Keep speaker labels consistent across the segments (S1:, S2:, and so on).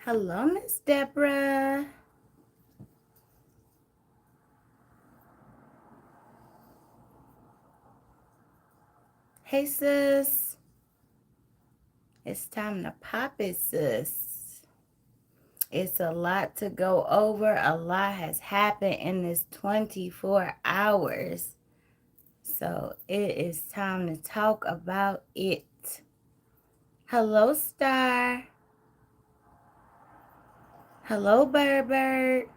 S1: Hello, Miss Deborah. Hey, sis. It's time to pop it, sis. It's a lot to go over. A lot has happened in this 24 hours. So it is time to talk about it. Hello, Star. Hello, Bird.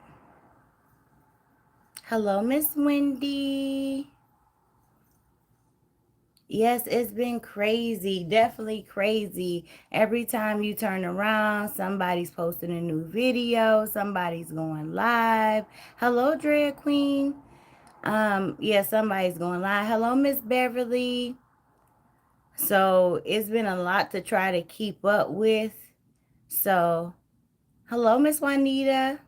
S1: Hello, Miss Wendy. Yes, it's been crazy, definitely crazy. Every time you turn around, somebody's posting a new video, somebody's going live. Hello, Drag Queen. Yeah, somebody's going live. Hello, Miss Beverly. So it's been a lot to try to keep up with. So, hello, Miss Juanita.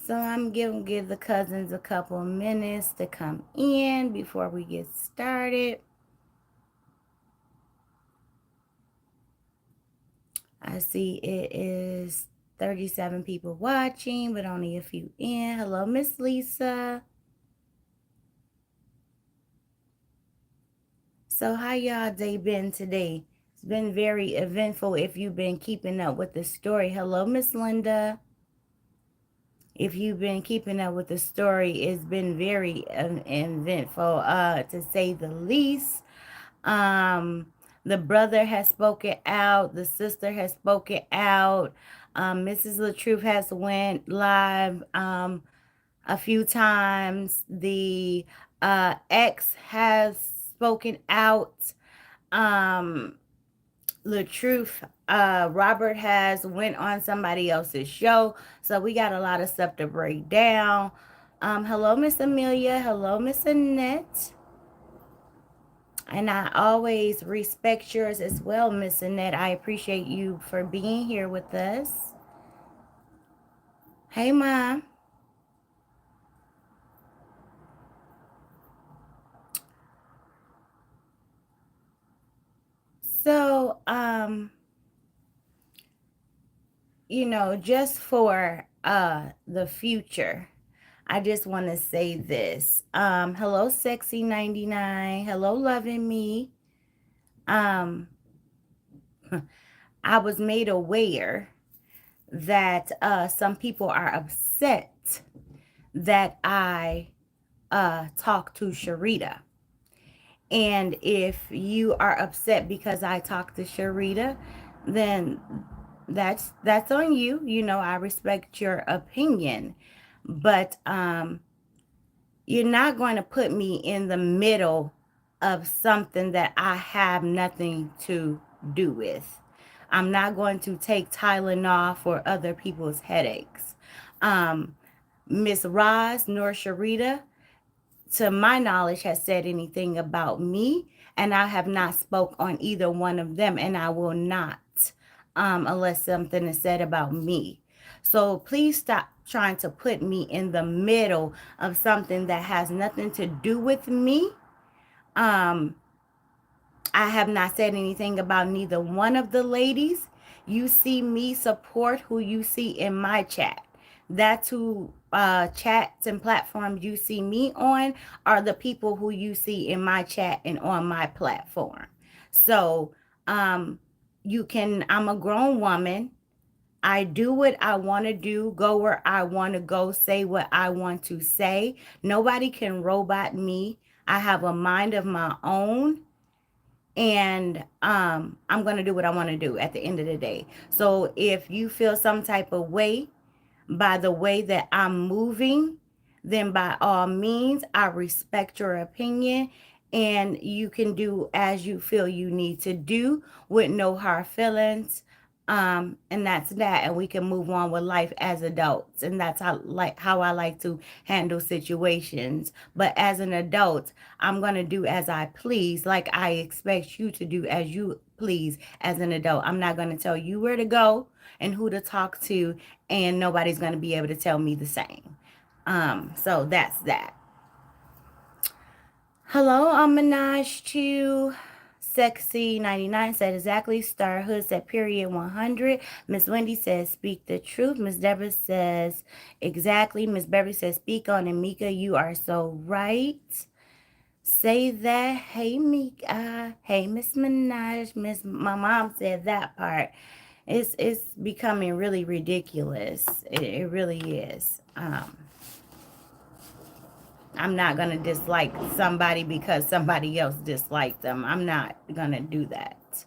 S1: So I'm gonna give the cousins a couple minutes to come in before we get started. I see it is 37 people watching, but only a few in. Hello, Miss Lisa. So how y'all day been today? It's been very eventful if you've been keeping up with the story. Hello, Miss Linda. If you've been keeping up with the story, it's been very eventful, to say the least. Um, the brother has spoken out. The sister has spoken out. Mrs. LaTruth has went live a few times. The ex has spoken out. Um, LaTruth, Robert has went on somebody else's show. So we got a lot of stuff to break down. Hello, Miss Amelia. Hello, Miss Annette. And I always respect yours as well, Miss Annette. I appreciate you for being here with us. Hey, Mom. So, just for the future, I just want to say this. Hello, Sexy 99. Hello, Loving Me. Um, I was made aware that some people are upset that I talk to Sharita. And if you are upset because I talk to Sharita, then that's on you. I respect your opinion, but you're not going to put me in the middle of something that I have nothing to do with. I'm not going to take Tylenol for other people's headaches. Miss Roz nor Sharita, to my knowledge, has said anything about me, and I have not spoke on either one of them, and I will not, unless something is said about me. So please stop trying to put me in the middle of something that has nothing to do with me. Um, I have not said anything about neither one of the ladies. You see me support who you see in my chat. That's who chats and platforms you see me on are the people who you see in my chat and on my platform. So I'm a grown woman. I do what I want to do, go where I want to go, say what I want to say. Nobody can robot me. I have a mind of my own, and I'm going to do what I want to do at the end of the day. So if you feel some type of way by the way that I'm moving, then by all means, I respect your opinion, and you can do as you feel you need to do with no hard feelings. And that's that, and we can move on with life as adults, and that's how I like to handle situations. But as an adult, I'm gonna do as I please, like I expect you to do as you please as an adult. I'm not gonna tell you where to go and who to talk to, and nobody's gonna be able to tell me the same. So that's that. Hello, I'm Minaj too. Sexy 99 said exactly. Star Hood said period 100. Miss Wendy says speak the truth. Miss Deborah says exactly. Miss Beverly says speak on it. Mika, you are so right. Say that. Hey Mika. Hey Miss Minaj. My mom said that part. It's becoming really ridiculous. It really is. I'm not gonna dislike somebody because somebody else disliked them. I'm not gonna do that.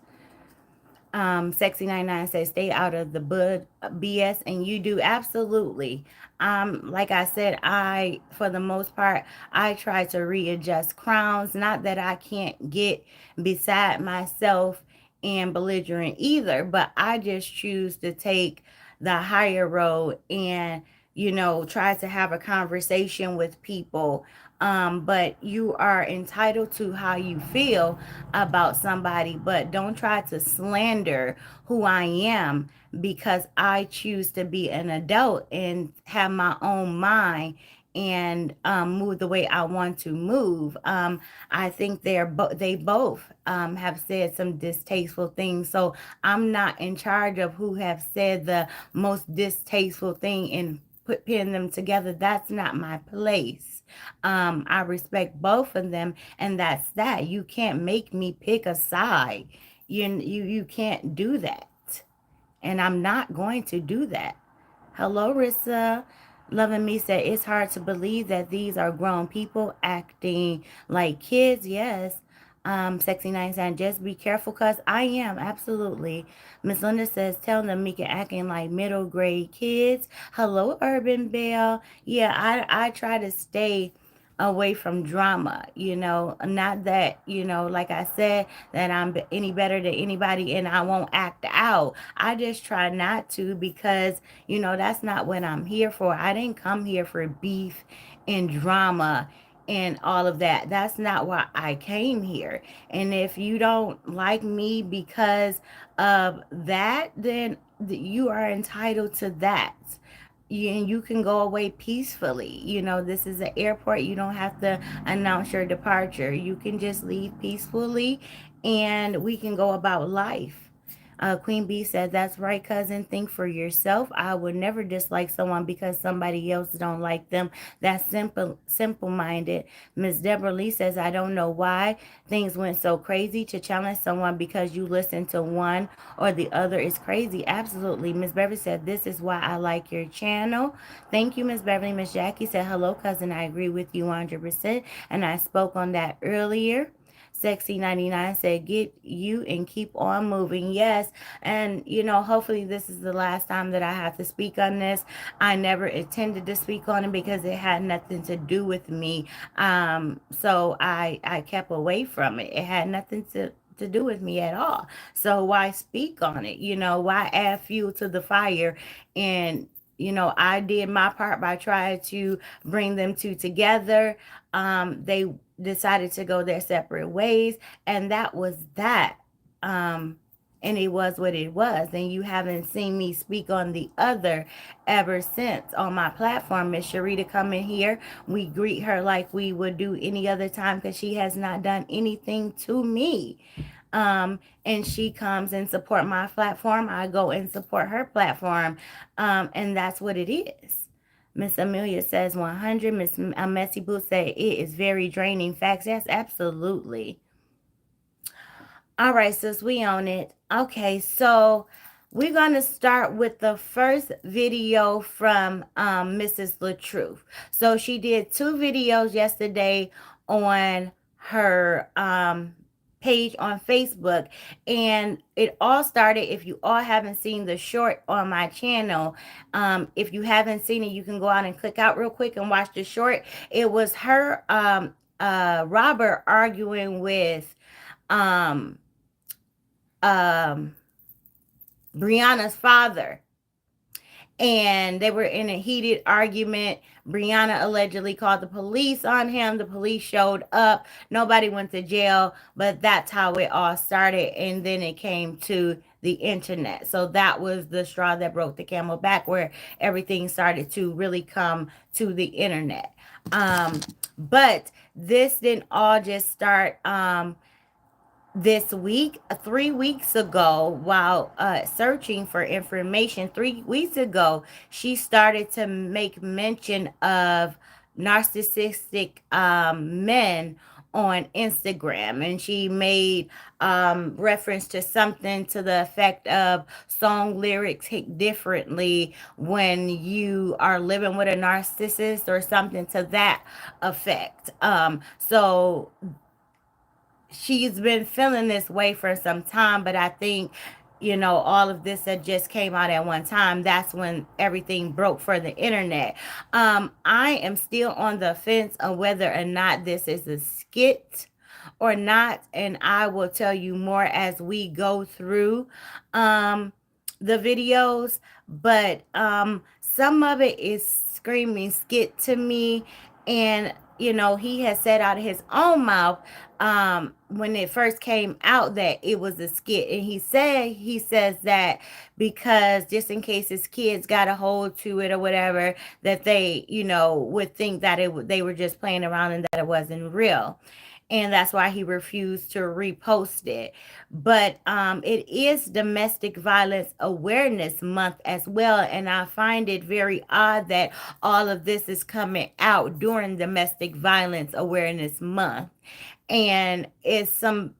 S1: Sexy 99 says stay out of the BS, and you do absolutely. Like I said, I for the most part I try to readjust crowns. Not that I can't get beside myself and belligerent either, but I just choose to take the higher road and try to have a conversation with people. But you are entitled to how you feel about somebody, but don't try to slander who I am because I choose to be an adult and have my own mind and move the way I want to move. I think they both have said some distasteful things. So I'm not in charge of who have said the most distasteful thing and pin them together. That's not my place. I respect both of them, and that's that. You can't make me pick a side. You can't do that, and I'm not going to do that. Hello, Rissa. Loving Me said it's hard to believe that these are grown people acting like kids. Yes. Sexy 99, just be careful, cause I am absolutely. Miss Linda says, tell them Mika acting like middle grade kids. Hello, Urban Bell. Yeah, I try to stay away from drama, not that, like I said, that I'm any better than anybody and I won't act out. I just try not to because, that's not what I'm here for. I didn't come here for beef and drama and all of that. That's not why I came here. And if you don't like me because of that, then you are entitled to that. And you can go away peacefully. This is an airport. You don't have to announce your departure. You can just leave peacefully and we can go about life. Queen Bee said, that's right, cousin. Think for yourself. I would never dislike someone because somebody else don't like them. That's simple-minded. Miss Deborah Lee says, I don't know why things went so crazy. To challenge someone because you listen to one or the other is crazy. Absolutely. Miss Beverly said, this is why I like your channel. Thank you, Miss Beverly. Miss Jackie said, hello, cousin. I agree with you 100%. And I spoke on that earlier. Sexy 99 said, get you and keep on moving. Yes. And, hopefully this is the last time that I have to speak on this. I never intended to speak on it because it had nothing to do with me. So I kept away from it. It had nothing to do with me at all. So why speak on it? Why add fuel to the fire? And I did my part by trying to bring them two together. They decided to go their separate ways, and that was that. And it was what it was. And you haven't seen me speak on the other ever since on my platform. Miss Sharita coming here, we greet her like we would do any other time because she has not done anything to me. And she comes and support my platform. I go and support her platform. And that's what it is. Miss Amelia says 100. Miss Messy Boo say it is very draining. Facts. Yes, absolutely. All right, sis, we on it. Okay, so we're going to start with the first video from Mrs. LaTruth. So she did 2 videos yesterday on her page on Facebook, and it all started, if you all haven't seen the short on my channel, if you haven't seen it, you can go out and click out real quick and watch the short. It was her Robert arguing with Brianna's father, and they were in a heated argument. Brianna allegedly called the police on him. The police showed up. Nobody went to jail, but that's how it all started. And then it came to the internet. So that was the straw that broke the camel back, where everything started to really come to the internet. But this didn't all just start this week, 3 weeks ago, while searching for information, 3 weeks ago, she started to make mention of narcissistic men on Instagram. And she made reference to something to the effect of song lyrics hit differently when you are living with a narcissist, or something to that effect. So she's been feeling this way for some time, but I think, all of this that just came out at one time, that's when everything broke for the internet. I am still on the fence on whether or not this is a skit or not, and I will tell you more as we go through um the videos. But some of it is screaming skit to me. And he has said out of his own mouth, when it first came out, that it was a skit. And he says that because just in case his kids got a hold to it or whatever, that they would think that they were just playing around and that it wasn't real. And that's why he refused to repost it. But it is Domestic Violence Awareness Month as well, and I find it very odd that all of this is coming out during Domestic Violence Awareness Month. And it's some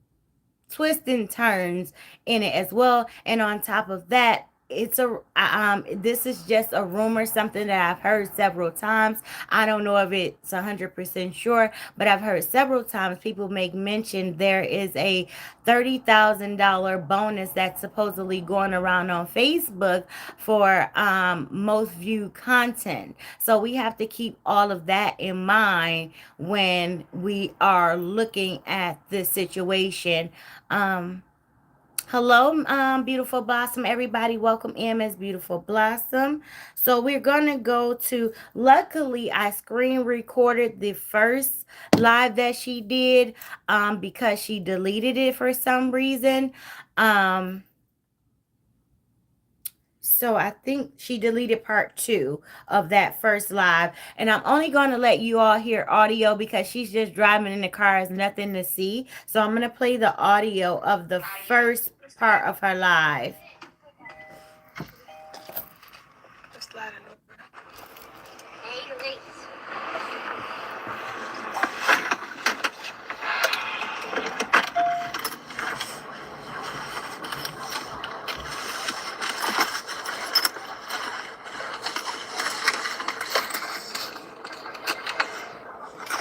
S1: twists and turns in it as well. And on top of that, this is just a rumor, something that I've heard several times. I don't know if it's 100% sure, but I've heard several times people make mention there is a $30,000 bonus that's supposedly going around on Facebook for most viewed content. So we have to keep all of that in mind when we are looking at this situation. um Hello, Beautiful Blossom. Everybody, welcome in, Miss Beautiful Blossom. So we're gonna go to. Luckily, I screen recorded the first live that she did, because she deleted it for some reason. Um, so I think she deleted part 2 of that first live, and I'm only going to let you all hear audio because she's just driving in the car, has nothing to see. So I'm going to play the audio of the first part of her live.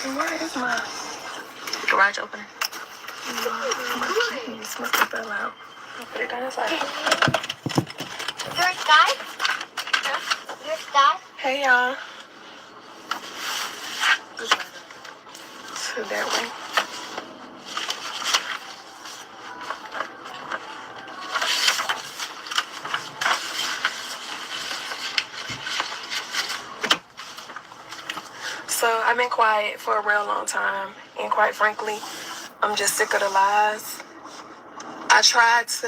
S2: Where is my garage opener? No, it's supposed to fell out. I'll put it down inside. There's Guy? Huh? There's Guy? Hey, y'all. So that way. So I've been quiet for a real long time, and quite frankly, I'm just sick of the lies. I tried to,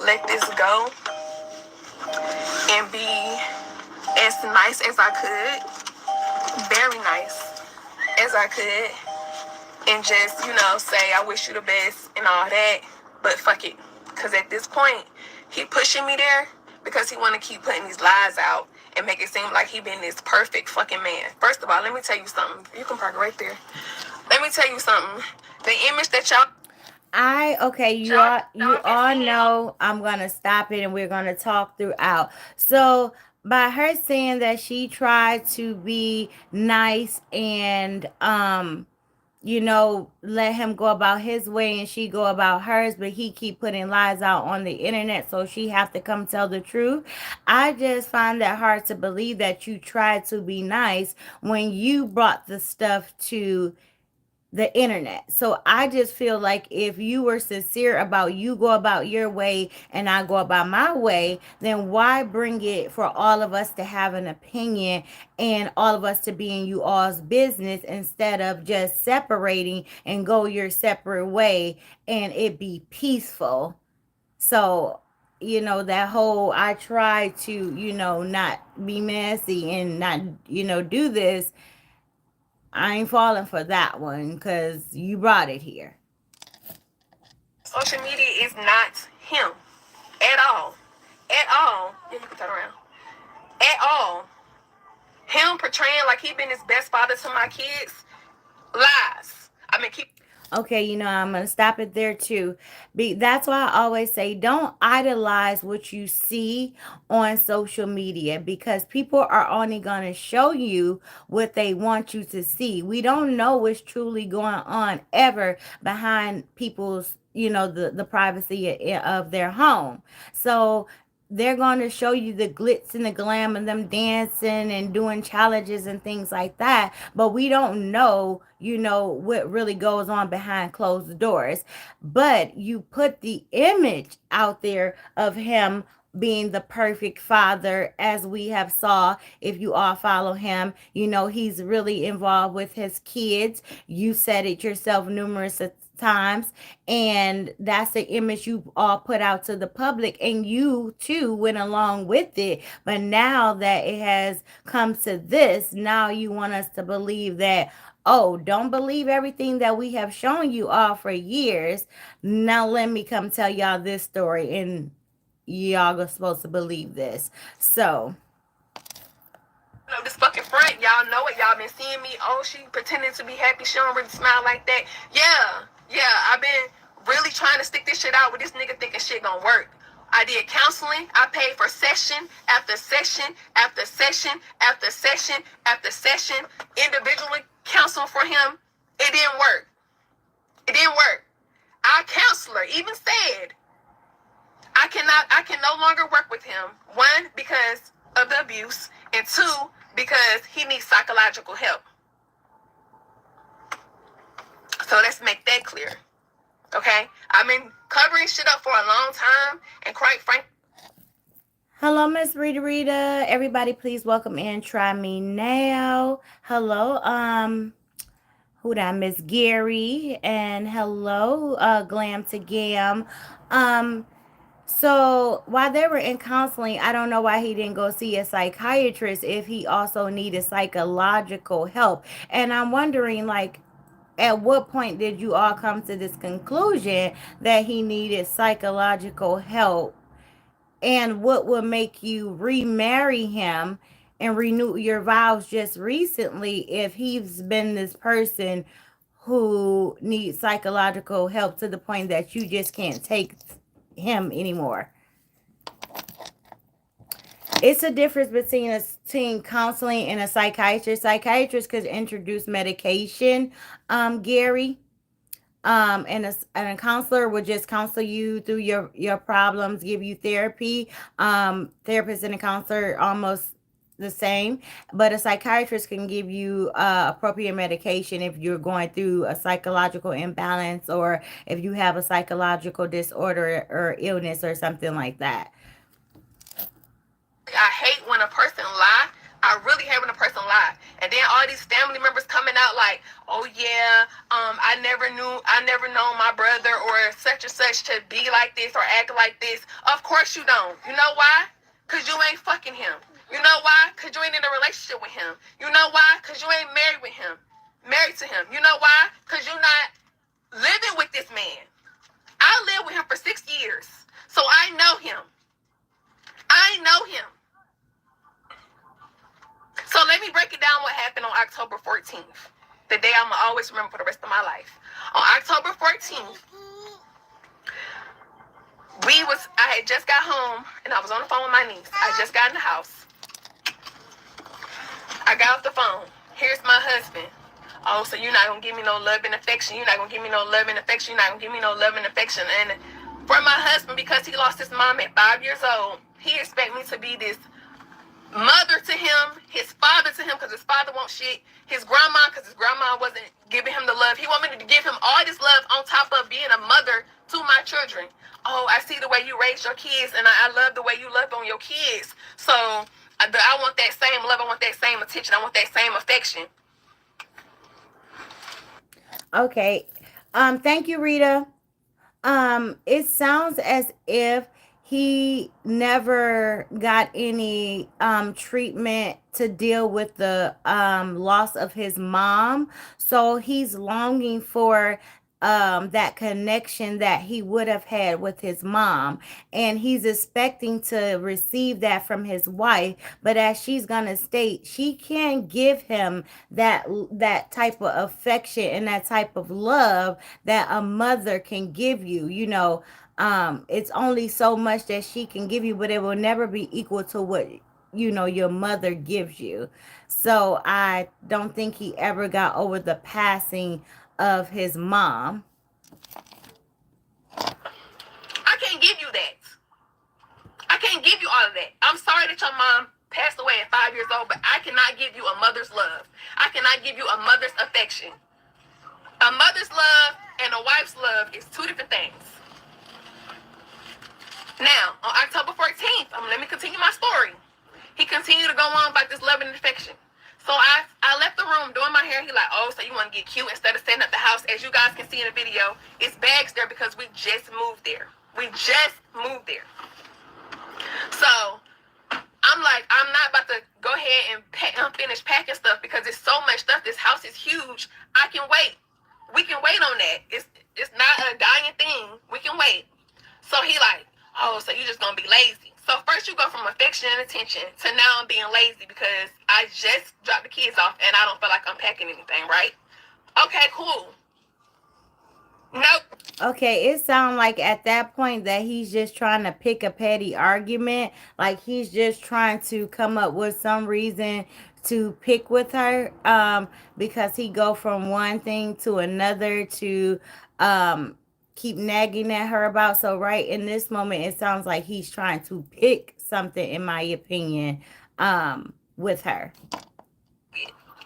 S2: let this go and be as nice as I could, very nice as I could, and just, say I wish you the best and all that. But fuck it, because at this point, he pushing me there because he want to keep putting these lies out and make it seem like he been this perfect fucking man. First of all, let me tell you something. You can park right there. Let me tell you something. The image that y'all
S1: You all know I'm gonna stop it and we're gonna talk throughout. So by her saying that she tried to be nice and let him go about his way and she go about hers, but he keep putting lies out on the internet, so she have to come tell the truth. I just find that hard to believe that you tried to be nice when you brought the stuff to the internet. So I just feel like if you were sincere about you go about your way and I go about my way, then why bring it for all of us to have an opinion and all of us to be in you all's business instead of just separating and go your separate way and it be peaceful. So that whole I try to not be messy and not do this. I ain't falling for that one because you brought it here.
S2: Social media is not him at all. At all. Yeah, you can turn around. At all. Him portraying like he been his best father to my kids, lies. I mean, keep.
S1: Okay, I'm going to stop it there too. That's why I always say don't idolize what you see on social media, because people are only going to show you what they want you to see. We don't know what's truly going on ever behind people's, the privacy of their home. So they're going to show you the glitz and the glam of them dancing and doing challenges and things like that, but we don't know, what really goes on behind closed doors. But you put the image out there of him being the perfect father, as we have saw. If you all follow him, he's really involved with his kids. You said it yourself numerous times, and that's the image you all put out to the public, and you too went along with it. But now that it has come to this, now you want us to believe that, oh, don't believe everything that we have shown you all for years. Now let me come tell y'all this story, and y'all are supposed to believe this. So
S2: This fucking front, y'all know it. Y'all been seeing me. Oh, she pretending to be happy. She don't really smile like that. Yeah. I've been really trying to stick this shit out with this nigga thinking shit gonna work. I did counseling. I paid for session after session after session after session after session. Individually counseling for him. It didn't work. It didn't work. Our counselor even said I can no longer work with him. One, because of the abuse, and two, because he needs psychological help. So let's make that clear. Okay? I've been covering shit up for a long time, and quite frankly,
S1: hello, Miss Rita. Everybody, please welcome in. Try me now. Hello, who that? Miss Gary, and hello, Glam to Gam. Um, so while they were in counseling, I don't know why he didn't go see a psychiatrist if he also needed psychological help. And I'm wondering, like, at what point did you all come to this conclusion that he needed psychological help? And what would make you remarry him and renew your vows just recently if he's been this person who needs psychological help to the point that you just can't take him anymore? It's a difference between counseling and a psychiatrist. Psychiatrist could introduce medication, Gary, and a counselor would just counsel you through your problems, give you therapy. Therapist and a counselor almost the same, but a psychiatrist can give you appropriate medication if you're going through a psychological imbalance, or if you have a psychological disorder or illness or something like that.
S2: I hate when a person lie. I really hate when a person lie. And then all these family members coming out like, oh yeah, I never known my brother or such and such to be like this or act like this. Of course you don't. You know why? Because you ain't fucking him. You know why? Because you ain't in a relationship with him. You know why? Because you ain't married with him. Married to him. You know why? Because you're not living with this man. I lived with him for 6 years. So I know him. I know him. So let me break it down what happened on October 14th. The day I'm going to always remember for the rest of my life. On October 14th, I had just got home and I was on the phone with my niece. I just got in the house. I got off the phone. Here's my husband. Oh, so you're not going to give me no love and affection. You're not going to give me no love and affection. You're not going to give me no love and affection. And for my husband, because he lost his mom at 5 years old, he expect me to be this mother to him, his father to him, because his father won't shit, his grandma, because his grandma wasn't giving him the love. He want me to give him all this love on top of being a mother to my children. Oh, I see the way you raise your kids, and I love the way you love on your kids. So I want that same love. I want that same attention. I want that same affection.
S1: Okay. Thank you, Rita. It sounds as if he never got any treatment to deal with the loss of his mom. So he's longing for that connection that he would have had with his mom, and he's expecting to receive that from his wife. But as she's gonna state, she can't give him that type of affection and that type of love that a mother can give you. It's only so much that she can give you, but it will never be equal to what your mother gives you. So I don't think he ever got over the passing of his mom.
S2: I can't give you that. I can't give you all of that. I'm sorry that your mom passed away at 5 years old, but I cannot give you a mother's love. I cannot give you a mother's affection. A mother's love and a wife's love is two different things. Now, on October 14th, let me continue my story. He continued to go on about this love and affection. So I left the room doing my hair. He like, oh, so you want to get cute instead of setting up the house. As you guys can see in the video, it's bags there because we just moved there. We just moved there. So I'm like, I'm not about to go ahead and finish packing stuff because it's so much stuff. This house is huge. I can wait. We can wait on that. It's not a dying thing. We can wait. So he like, oh, so you just gonna be lazy. So first you go from affection and attention to now I'm being lazy because I just dropped the kids off and I don't feel like I'm packing anything, right? Okay, cool. Nope.
S1: Okay, it sounds like at that point that he's just trying to pick a petty argument. Like he's just trying to come up with some reason to pick with her, because he go from one thing to another to keep nagging at her about. So right in this moment, it sounds like he's trying to pick something, in my opinion, with her.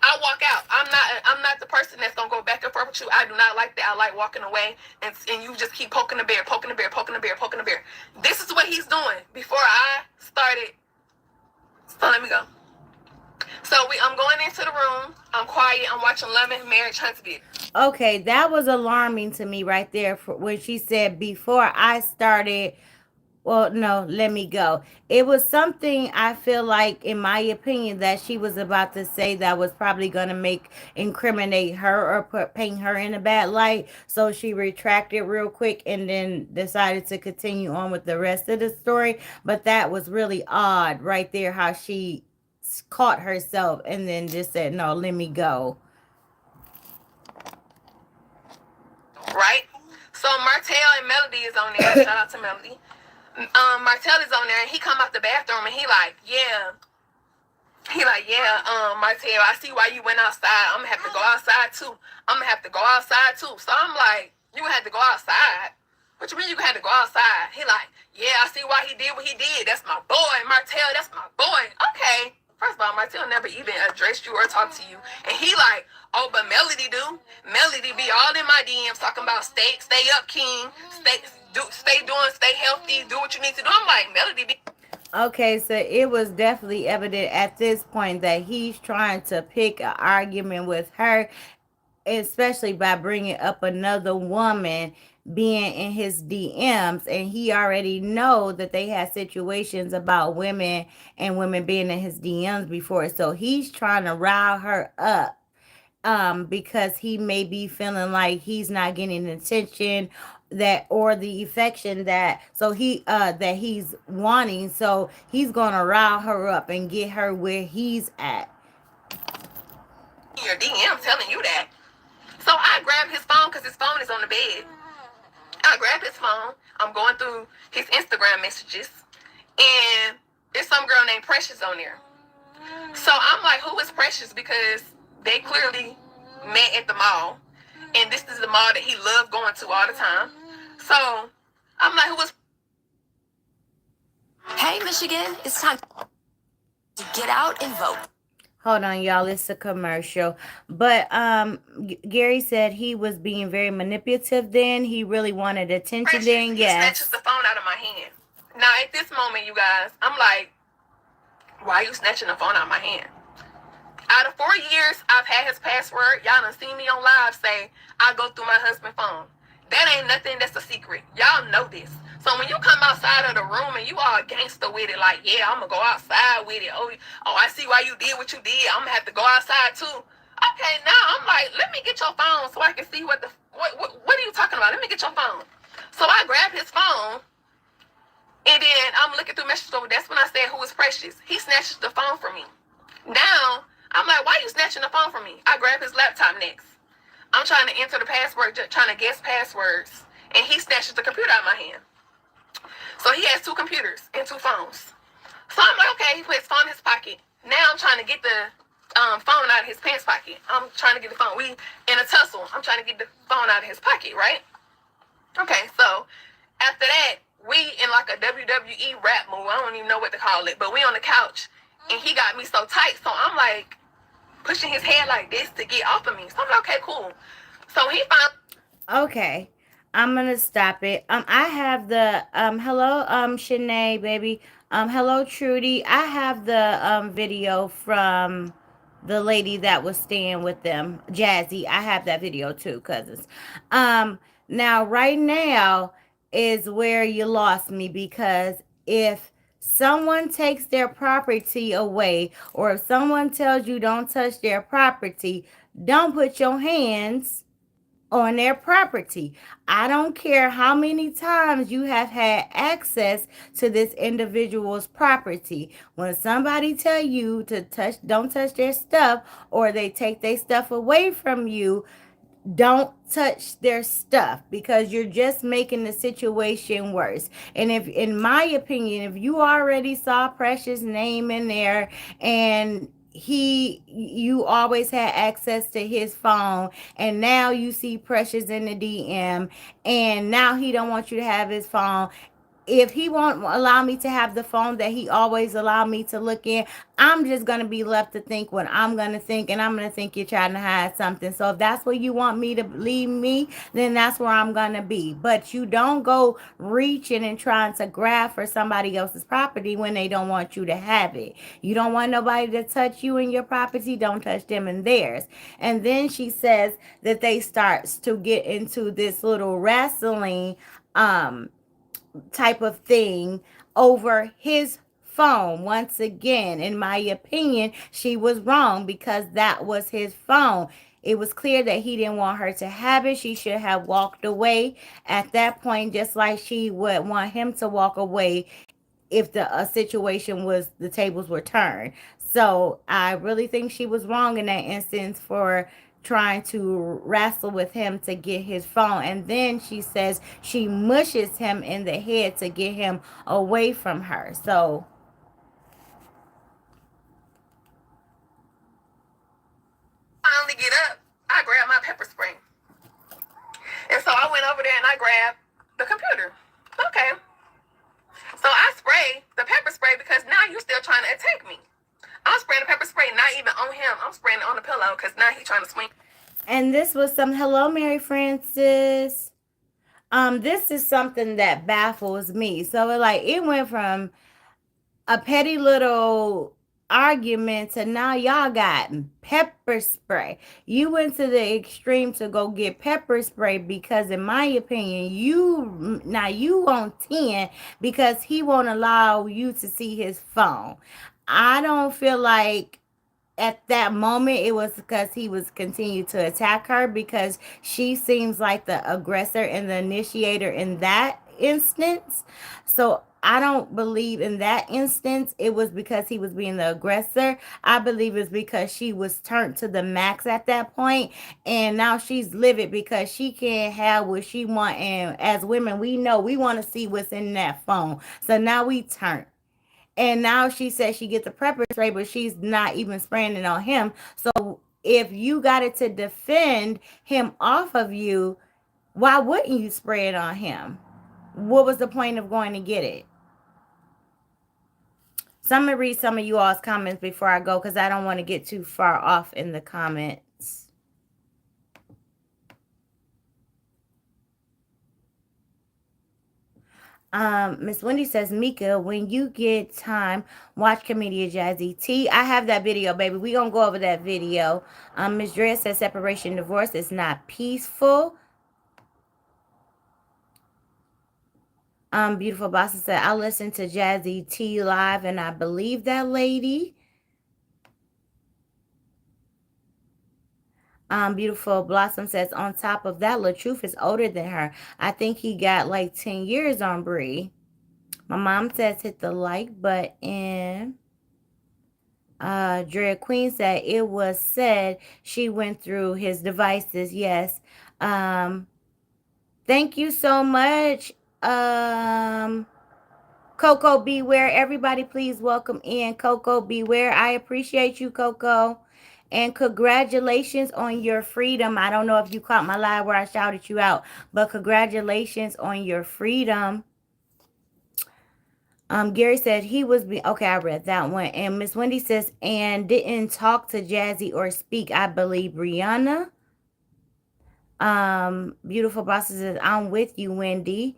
S2: I walk out. I'm not the person that's gonna go back and forth with you. I do not like that. I like walking away and you just keep poking the bear, poking the bear, poking the bear, poking the bear. This is what he's doing before I started. So let me go. So I'm going into the room. I'm quiet. I'm watching Love and Marriage Huntsville.
S1: Okay, that was alarming to me right there when she said before I started. Well, no, let me go. It was something I feel like, in my opinion, that she was about to say that was probably going to incriminate her or paint her in a bad light. So she retracted real quick and then decided to continue on with the rest of the story. But that was really odd right there, how she caught herself and then just said, no, let me go.
S2: Right? So Martell and Melody is on there. Shout out to Melody. Martell is on there and he come out the bathroom and he like, yeah, Martell, I see why you went outside. I'm gonna have to go outside too. So I'm like, you had to go outside? What you mean you had to go outside? He like, yeah, I see why he did what he did. That's my boy, Martell, that's my boy. Okay. First of all, Martell never even addressed you or talked to you. And he like, oh, but Melody do. Melody be all in my DMs talking about stay up, king. Stay healthy, do what you need to do. I'm like, Melody be...
S1: Okay, so it was definitely evident at this point that he's trying to pick an argument with her, especially by bringing up another woman being in his DMs, and he already know that they had situations about women and women being in his DMs before. So he's trying to rile her up, because he may be feeling like he's not getting the attention that or the affection that he's wanting. So he's gonna rile her up and get her where he's at.
S2: Your DM telling you that. So I grab his phone because his phone is on the bed. I grab his phone. I'm going through his Instagram messages, and there's some girl named Precious on there. So I'm like, who is Precious? Because they clearly met at the mall, and this is the mall that he loved going to all the time. So I'm like, who is...
S3: Hey, Michigan, it's time to get out and vote.
S1: Hold on, y'all. It's a commercial. But Gary said he was being very manipulative then. He really wanted attention
S2: Precious,
S1: then.
S2: he
S1: Yes.
S2: snatches the phone out of my hand. Now, at this moment, you guys, I'm like, why are you snatching the phone out of my hand? Out of 4 years, I've had his password. Y'all done seen me on live say, I go through my husband's phone. That ain't nothing that's a secret. Y'all know this. So when you come outside of the room and you all gangster with it, like, yeah, I'm going to go outside with it. Oh, I see why you did what you did. I'm going to have to go outside too. Okay, now I'm like, let me get your phone so I can see what the What are you talking about? Let me get your phone. So I grab his phone, and then I'm looking through messages over. That's when I said, who is Precious? He snatches the phone from me. Now, I'm like, why are you snatching the phone from me? I grab his laptop next. I'm trying to enter the password, trying to guess passwords, and he snatches the computer out of my hand. So he has two computers and two phones. So I'm like, okay, he put his phone in his pocket. Now I'm trying to get the phone out of his pants pocket. I'm trying to get the phone. We in a tussle. I'm trying to get the phone out of his pocket, right? Okay, so after that, we in like a WWE rap move. I don't even know what to call it, but we on the couch, and he got me so tight. So I'm like pushing his head like this to get off of me. So I'm like, okay, cool. So he found.
S1: Okay. I'm gonna stop it. I have the hello Shanae baby. Hello Trudy. I have the video from the lady that was staying with them, Jazzy. I have that video too, cousins. Now right now is where you lost me, because if someone takes their property away, or if someone tells you don't touch their property, don't put your hands on their property. I don't care how many times you have had access to this individual's property. When somebody tell you to don't touch their stuff, or they take their stuff away from you, don't touch their stuff, because you're just making the situation worse. And if, in my opinion, if you already saw Precious name in there, and you always had access to his phone, and now you see Precious in the DM, and now he don't want you to have his phone, if he won't allow me to have the phone that he always allowed me to look in, I'm just going to be left to think what I'm going to think, and I'm going to think you're trying to hide something. So if that's where you want me to leave me, then that's where I'm going to be. But you don't go reaching and trying to grab for somebody else's property when they don't want you to have it. You don't want nobody to touch you and your property, don't touch them and theirs. And then she says that they starts to get into this little wrestling type of thing over his phone. Once again, in my opinion, she was wrong, because that was his phone. It was clear that he didn't want her to have it. She should have walked away at that point, just like she would want him to walk away if the situation was, the tables were turned. So I really think she was wrong in that instance for trying to wrestle with him to get his phone. And then she says she mushes him in the head to get him away from her. So
S2: Finally get up, I grab my pepper spray. And so I went over there and I grabbed the computer. Okay. So I spray the pepper spray because now you still trying to attack me. I'm spraying the pepper spray not even on him. I'm spraying it on the pillow because now he's trying to swing.
S1: and this was some, hello Mary Francis. This is something that baffles me. So it went from a petty little argument to now y'all got pepper spray. You went to the extreme to go get pepper spray because, in my opinion, you on 10 because he won't allow you to see his phone. I don't feel like at that moment it was because he was continuing to attack her, because she seems like the aggressor and the initiator in that instance. So I don't believe in that instance it was because he was being the aggressor. I believe it's because she was turned to the max at that point, and now she's livid because she can't have what she want. And as women, we know we want to see what's in that phone, so now we turn. And now she says she gets a pepper spray, but she's not even spraying it on him. So if you got it to defend him off of you, why wouldn't you spray it on him? What was the point of going to get it? So I'm going to read some of you all's comments before I go, because I don't want to get too far off in the comments. Miss Wendy says, Mika, when you get time, watch Comedian Jazzy T. I have that video, baby. We gonna go over that video. Miss Drea says, separation divorce is not peaceful. Beautiful Boss said, I listened to Jazzy T live and I believe that lady. Beautiful Blossom says, on top of that, LaTruth is older than her. I think he got like 10 years on Bree. My mom says hit the like button. Drea Queen said it was said she went through his devices. Yes. Um, thank you so much. Um, Coco Beware. Everybody, please welcome in Coco Beware. I appreciate you, Coco. And congratulations on your freedom. I don't know if you caught my live where I shouted you out, but congratulations on your freedom. Gary said he was okay. I read that one, and Miss Wendy says and didn't talk to Jazzy or speak. I believe Brianna. Beautiful bosses says I'm with you, Wendy.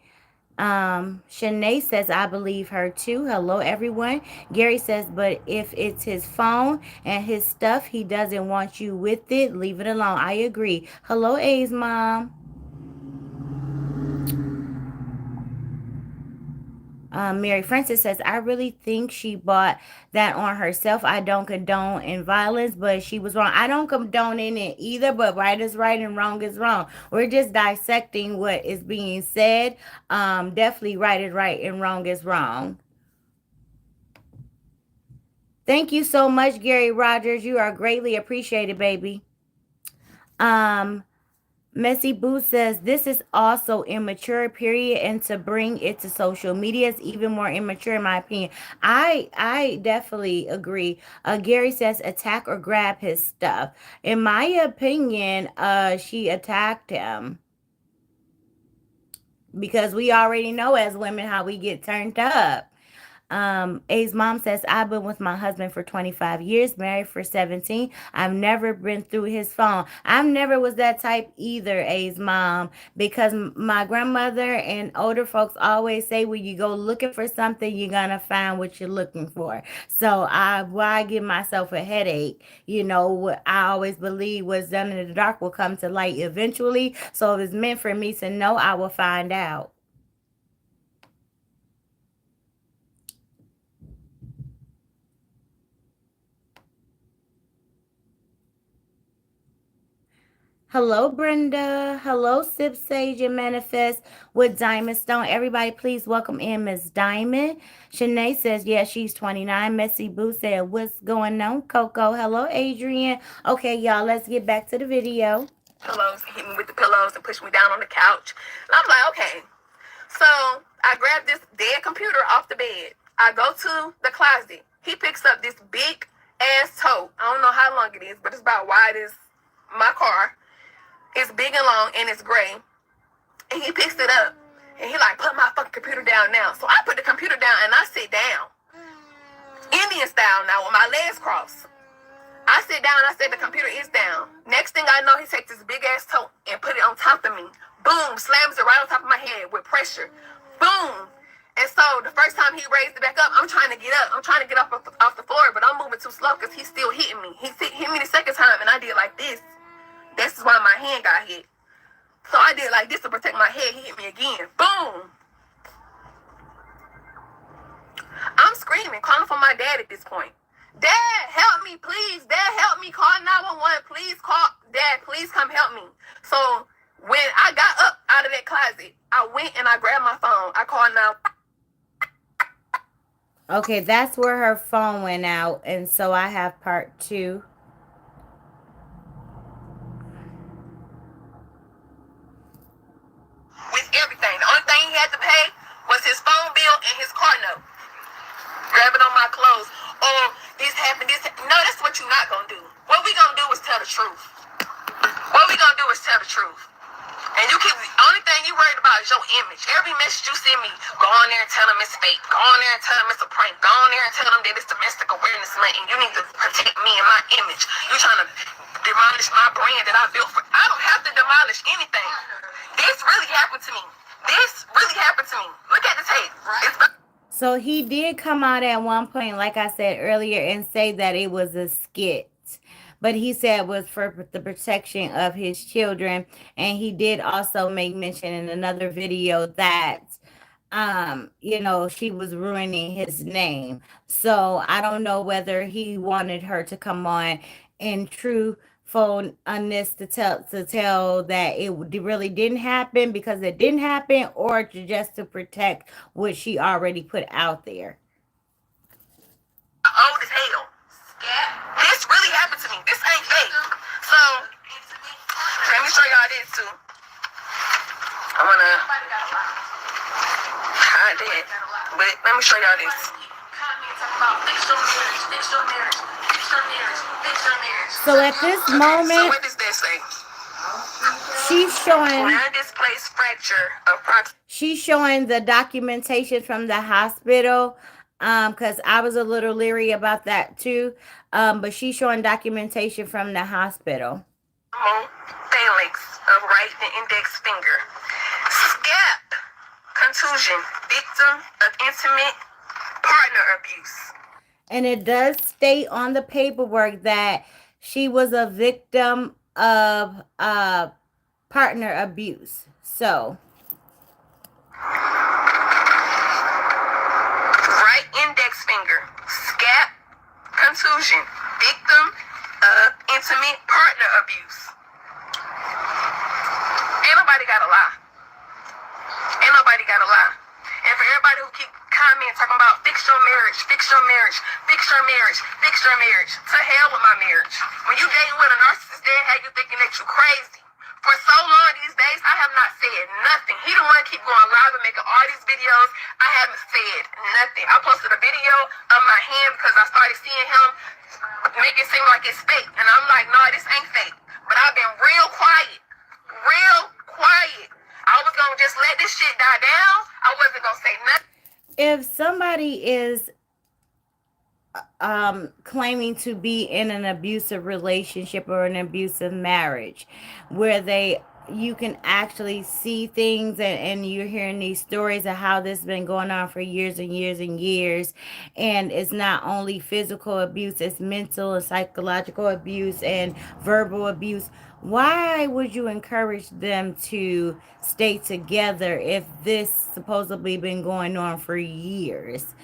S1: Shanae says I believe her too. Hello, everyone. Gary says, but if it's his phone and his stuff, he doesn't want you with it. Leave it alone. I agree. Hello, A's mom. Mary Frances says, I really think she bought that on herself. I don't condone in violence, but she was wrong. I don't condone in it either, but right is right and wrong is wrong. We're just dissecting what is being said. Definitely right is right and wrong is wrong. Thank you so much, Gary Rogers. You are greatly appreciated, baby. Um, Messy Boo says this is also immature, period, and to bring it to social media is even more immature, in my opinion. I definitely agree. Gary says attack or grab his stuff. In my opinion, she attacked him because we already know as women how we get turned up. A's mom says, I've been with my husband for 25 years, married for 17. I've never been through his phone. I've never was that type either, A's mom, because my grandmother and older folks always say when you go looking for something, you're going to find what you're looking for. So why give myself a headache? You know, what I always believe was done in the dark will come to light eventually. So if it's meant for me to know, I will find out. Hello, Brenda. Hello, Sip Sage and Manifest with Diamond Stone. Everybody, please welcome in Miss Diamond. Shanae says, yeah, she's 29. Messy Boo said, what's going on, Coco? Hello, Adrian. Okay, y'all, let's get back to the video.
S2: Pillows, hit me with the pillows and push me down on the couch. And I'm like, okay. So I grab this dead computer off the bed. I go to the closet. He picks up this big ass tote. I don't know how long it is, but it's about wide as my car. It's big and long and it's gray. And he picks it up. And he like, put my fucking computer down now. So I put the computer down and I sit down. Indian style now with my legs crossed. I sit down, I said the computer is down. Next thing I know, he takes this big ass tote and put it on top of me. Boom, slams it right on top of my head with pressure. Boom. And so the first time he raised it back up, I'm trying to get up. I'm trying to get off the floor, but I'm moving too slow because he's still hitting me. He hit me the second time and I did like this. This is why my hand got hit. So I did like this to protect my head. He hit me again. Boom. I'm screaming, calling for my dad at this point. Dad, help me, please. Dad, help me. Call 911. Please call. Dad, please come help me. So when I got up out of that closet, I went and I grabbed my phone. I called now.
S1: Okay, that's where her phone went out. And so I have part two.
S2: With everything. The only thing he had to pay was his phone bill and his car note. Grabbing on my clothes. Oh, this happened, this happened. No, that's what you're not going to do. What we going to do is tell the truth. What we going to do is tell the truth. And you keep, the only thing you worried about is your image. Every message you send me, go on there and tell them it's fake. Go on there and tell them it's a prank. Go on there and tell them that it's domestic awareness month and you need to protect me and my image. You trying to demolish my brand that I built for. I don't have to demolish anything. This really happened to me. This really happened to me. Look at the tape.
S1: So he did come out at one point, like I said earlier, and say that it was a skit. But he said it was for the protection of his children. And he did also make mention in another video that she was ruining his name. So I don't know whether he wanted her to come on in true phoneness to tell that it really didn't happen because it didn't happen, or just to protect what she already put out there.
S2: Old as hell. This really happened to me. This ain't fake. So, let me show y'all this too. I'm gonna hide that. But let me show y'all this.
S1: So at this
S2: So
S1: moment,
S2: what does that say?
S1: she's showing
S2: Non-displaced fracture of
S1: she's showing the documentation from the hospital, because I was a little leery about that too, but she's showing documentation from the hospital.
S2: proximal phalanx of right and index finger. Scap contusion, victim of intimate partner abuse.
S1: And it does state on the paperwork that she was a victim of partner abuse. So
S2: Right index finger, scap contusion, victim of intimate partner abuse. Ain't nobody gotta lie. Ain't nobody gotta lie. And for everybody who keep commenting talking about fix your marriage, fix your marriage, fix your marriage, fix your marriage, to hell with my marriage. When you dating with a narcissist, they have you thinking that you crazy. For so long these days, I have not said nothing. He the one keep going live and making all these videos. I haven't said nothing. I posted a video of my hand because I started seeing him make it seem like it's fake. And I'm like, no, this ain't fake. But I've been real quiet. Real quiet. I was going to just let this shit die down. I wasn't going to say nothing.
S1: if somebody is claiming to be in an abusive relationship or an abusive marriage where they you can actually see things, and you're hearing these stories of how this has been going on for years and years and years, and it's not only physical abuse, it's mental and psychological abuse and verbal abuse. Why would you encourage them to stay together if this supposedly been going on for years?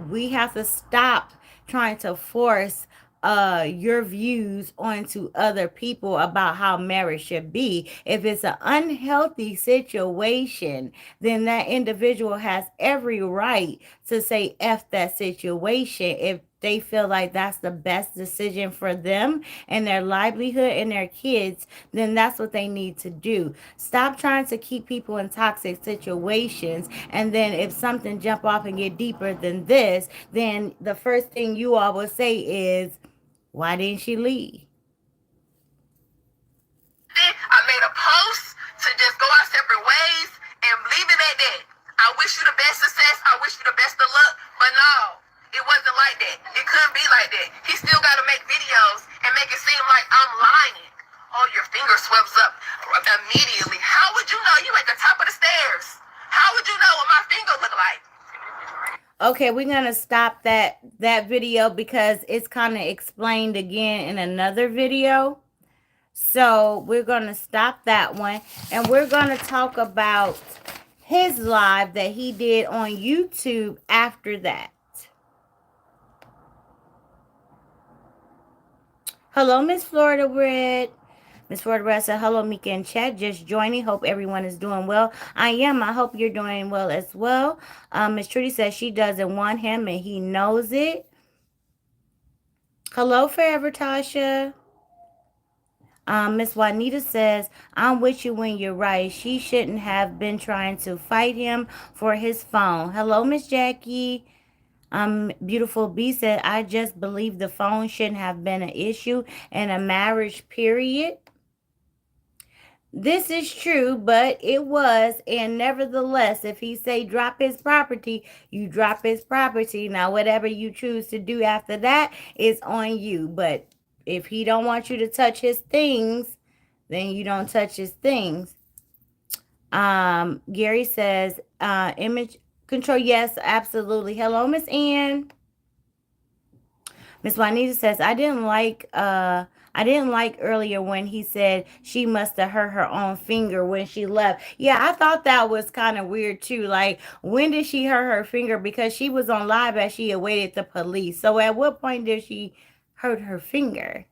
S1: We have to stop trying to force your views onto other people about how marriage should be. If it's an unhealthy situation, then that individual has every right to say F that situation if they feel like that's the best decision for them and their livelihood and their kids, then that's what they need to do. Stop trying to keep people in toxic situations, and then if something jump off and get deeper than this, then the first thing you all will say is, why didn't she leave?
S2: I made a post to just go our separate ways and leave it at that. I wish you the best success. I wish you the best of luck. But no, it wasn't like that. It couldn't be like that. He still got to make videos and make it seem like I'm lying. Oh, your finger swells up immediately. How would you know? You at the top of the stairs. How would you know what my finger look like?
S1: Okay, we're gonna stop that video because it's kind of explained again in another video. So we're gonna stop that one, and we're gonna talk about his live that he did on YouTube after that. Hello, Miss Florida Red. Miss Florida Red said, hello, Mika in chat. Just joining. Hope everyone is doing well. I am. I hope you're doing well as well. Miss Trudy says she doesn't want him and he knows it. Hello, Forever Tasha. Miss Juanita says, I'm with you when you're right. She shouldn't have been trying to fight him for his phone. Hello, Miss Jackie. Beautiful B said, I just believe the phone shouldn't have been an issue in a marriage, period. This is true, but it was, and nevertheless, if he say drop his property, you drop his property. Now, whatever you choose to do after that is on you. But if he don't want you to touch his things, then you don't touch his things. Gary says, image control, yes, absolutely. Hello, Miss Ann. Miss Juanita says, I didn't like earlier when he said she must have hurt her own finger when she left. Yeah, I thought that was kind of weird too. Like, when did she hurt her finger? Because she was on live as she awaited the police. So at what point did she hurt her finger?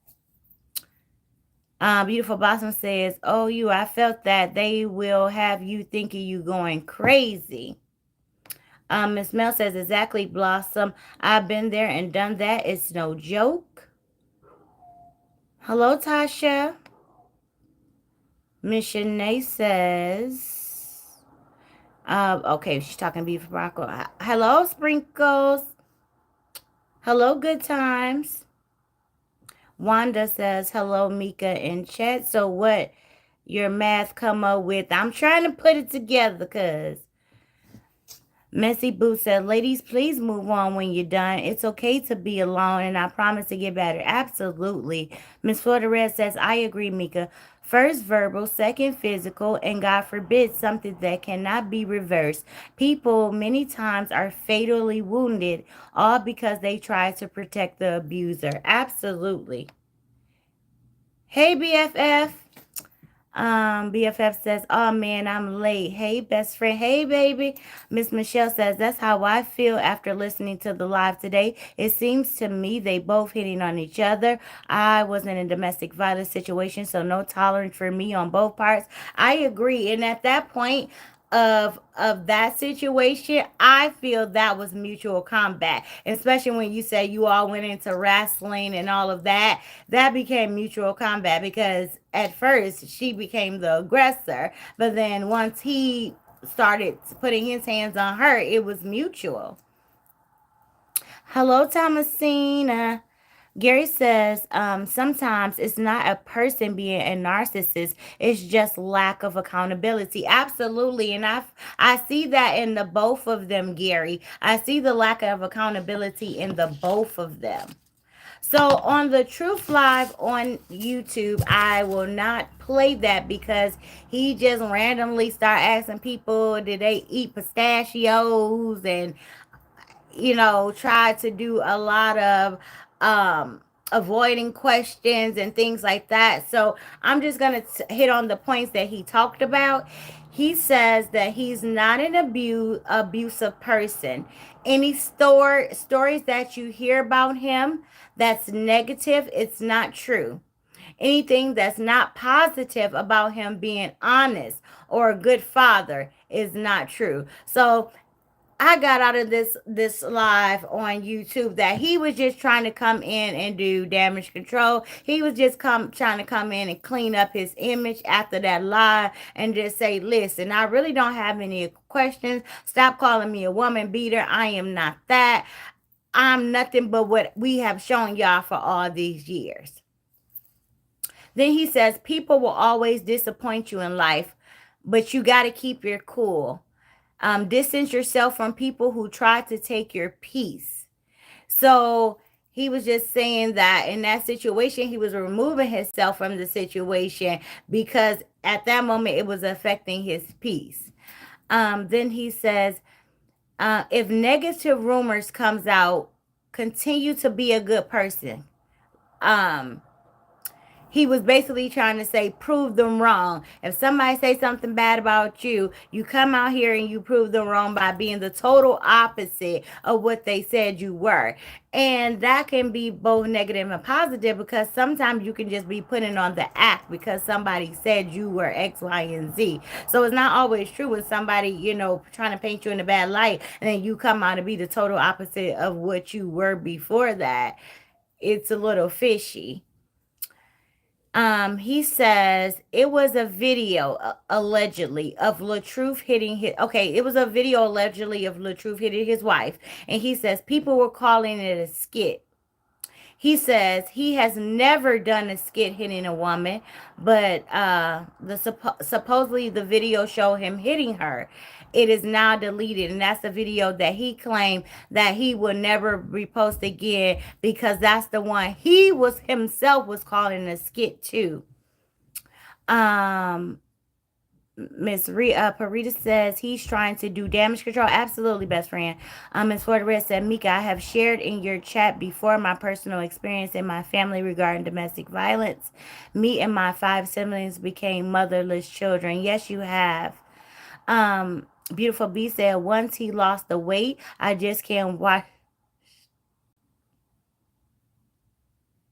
S1: Beautiful Blossom says, "Oh, I felt that they will have you thinking you going crazy." Miss Mel says, "Exactly, Blossom. I've been there and done that. It's no joke." Hello, Tasha. Miss Shanae says, okay, she's talking beef broccoli. Hello, Sprinkles. Hello, Good Times. Wanda says, hello, Mika in chat. So what your math come up with? I'm trying to put it together, cuz. Messy Boo said, ladies, please move on when you're done. It's okay to be alone, and I promise to get better. Absolutely. Miss Florida Red says, I agree, Mika. First verbal, second physical, and God forbid something that cannot be reversed. People many times are fatally wounded, all because they try to protect the abuser. Absolutely. Hey, BFF. BFF says, oh man, I'm late. Hey, best friend. Hey, baby. Miss Michelle says, that's how I feel after listening to the live today. It seems to me they both hitting on each other. I was in a domestic violence situation, so no tolerance for me on both parts. I agree. And at that point, of that situation, I feel that was mutual combat, especially when you say you all went into wrestling and all of that. That became mutual combat because at first she became the aggressor, but then once he started putting his hands on her, it was mutual. Hello, Thomasina. Gary says, sometimes it's not a person being a narcissist, it's just lack of accountability. Absolutely. And I see that in the both of them, Gary. I see the lack of accountability in the both of them. So on the Truth Live on YouTube, I will not play that because he just randomly start asking people, did they eat pistachios, and tried to do a lot of um avoiding questions and things like that. So I'm just going to hit on the points that he talked about. He says that he's not an abusive person. Any stories that you hear about him that's negative, it's not true. Anything that's not positive about him being honest or a good father is not true. So I got out of this live on YouTube that he was just trying to come in and do damage control. He was just trying to come in and clean up his image after that live and just say, listen, I really don't have any questions. Stop calling me a woman beater. I am not that. I'm nothing but what we have shown y'all for all these years. Then he says, people will always disappoint you in life, but you got to keep your cool. Distance yourself from people who try to take your peace. So he was just saying that in that situation, he was removing himself from the situation because at that moment it was affecting his peace. Then he says, if negative rumors comes out, continue to be a good person. Um, he was basically trying to say, prove them wrong. If somebody say something bad about you, you come out here and you prove them wrong by being the total opposite of what they said you were. And that can be both negative and positive because sometimes you can just be putting on the act because somebody said you were X, Y, and Z. So it's not always true when somebody, trying to paint you in a bad light and then you come out to be the total opposite of what you were before that. It's a little fishy. He says it was a video allegedly of LaTruth hitting his. Okay, it was a video allegedly of LaTruth hitting his wife, and he says people were calling it a skit. He says he has never done a skit hitting a woman, but supposedly the video showed him hitting her. It is now deleted, and that's the video that he claimed that he will never repost again because that's the one he was himself was calling a skit too. Um, Miss Parita says he's trying to do damage control. Absolutely, best friend. Miss Florida Red said, Mika, I have shared in your chat before my personal experience in my family regarding domestic violence. Me and my 5 siblings became motherless children. Yes, you have. Beautiful B said, once he lost the weight, I just can't watch.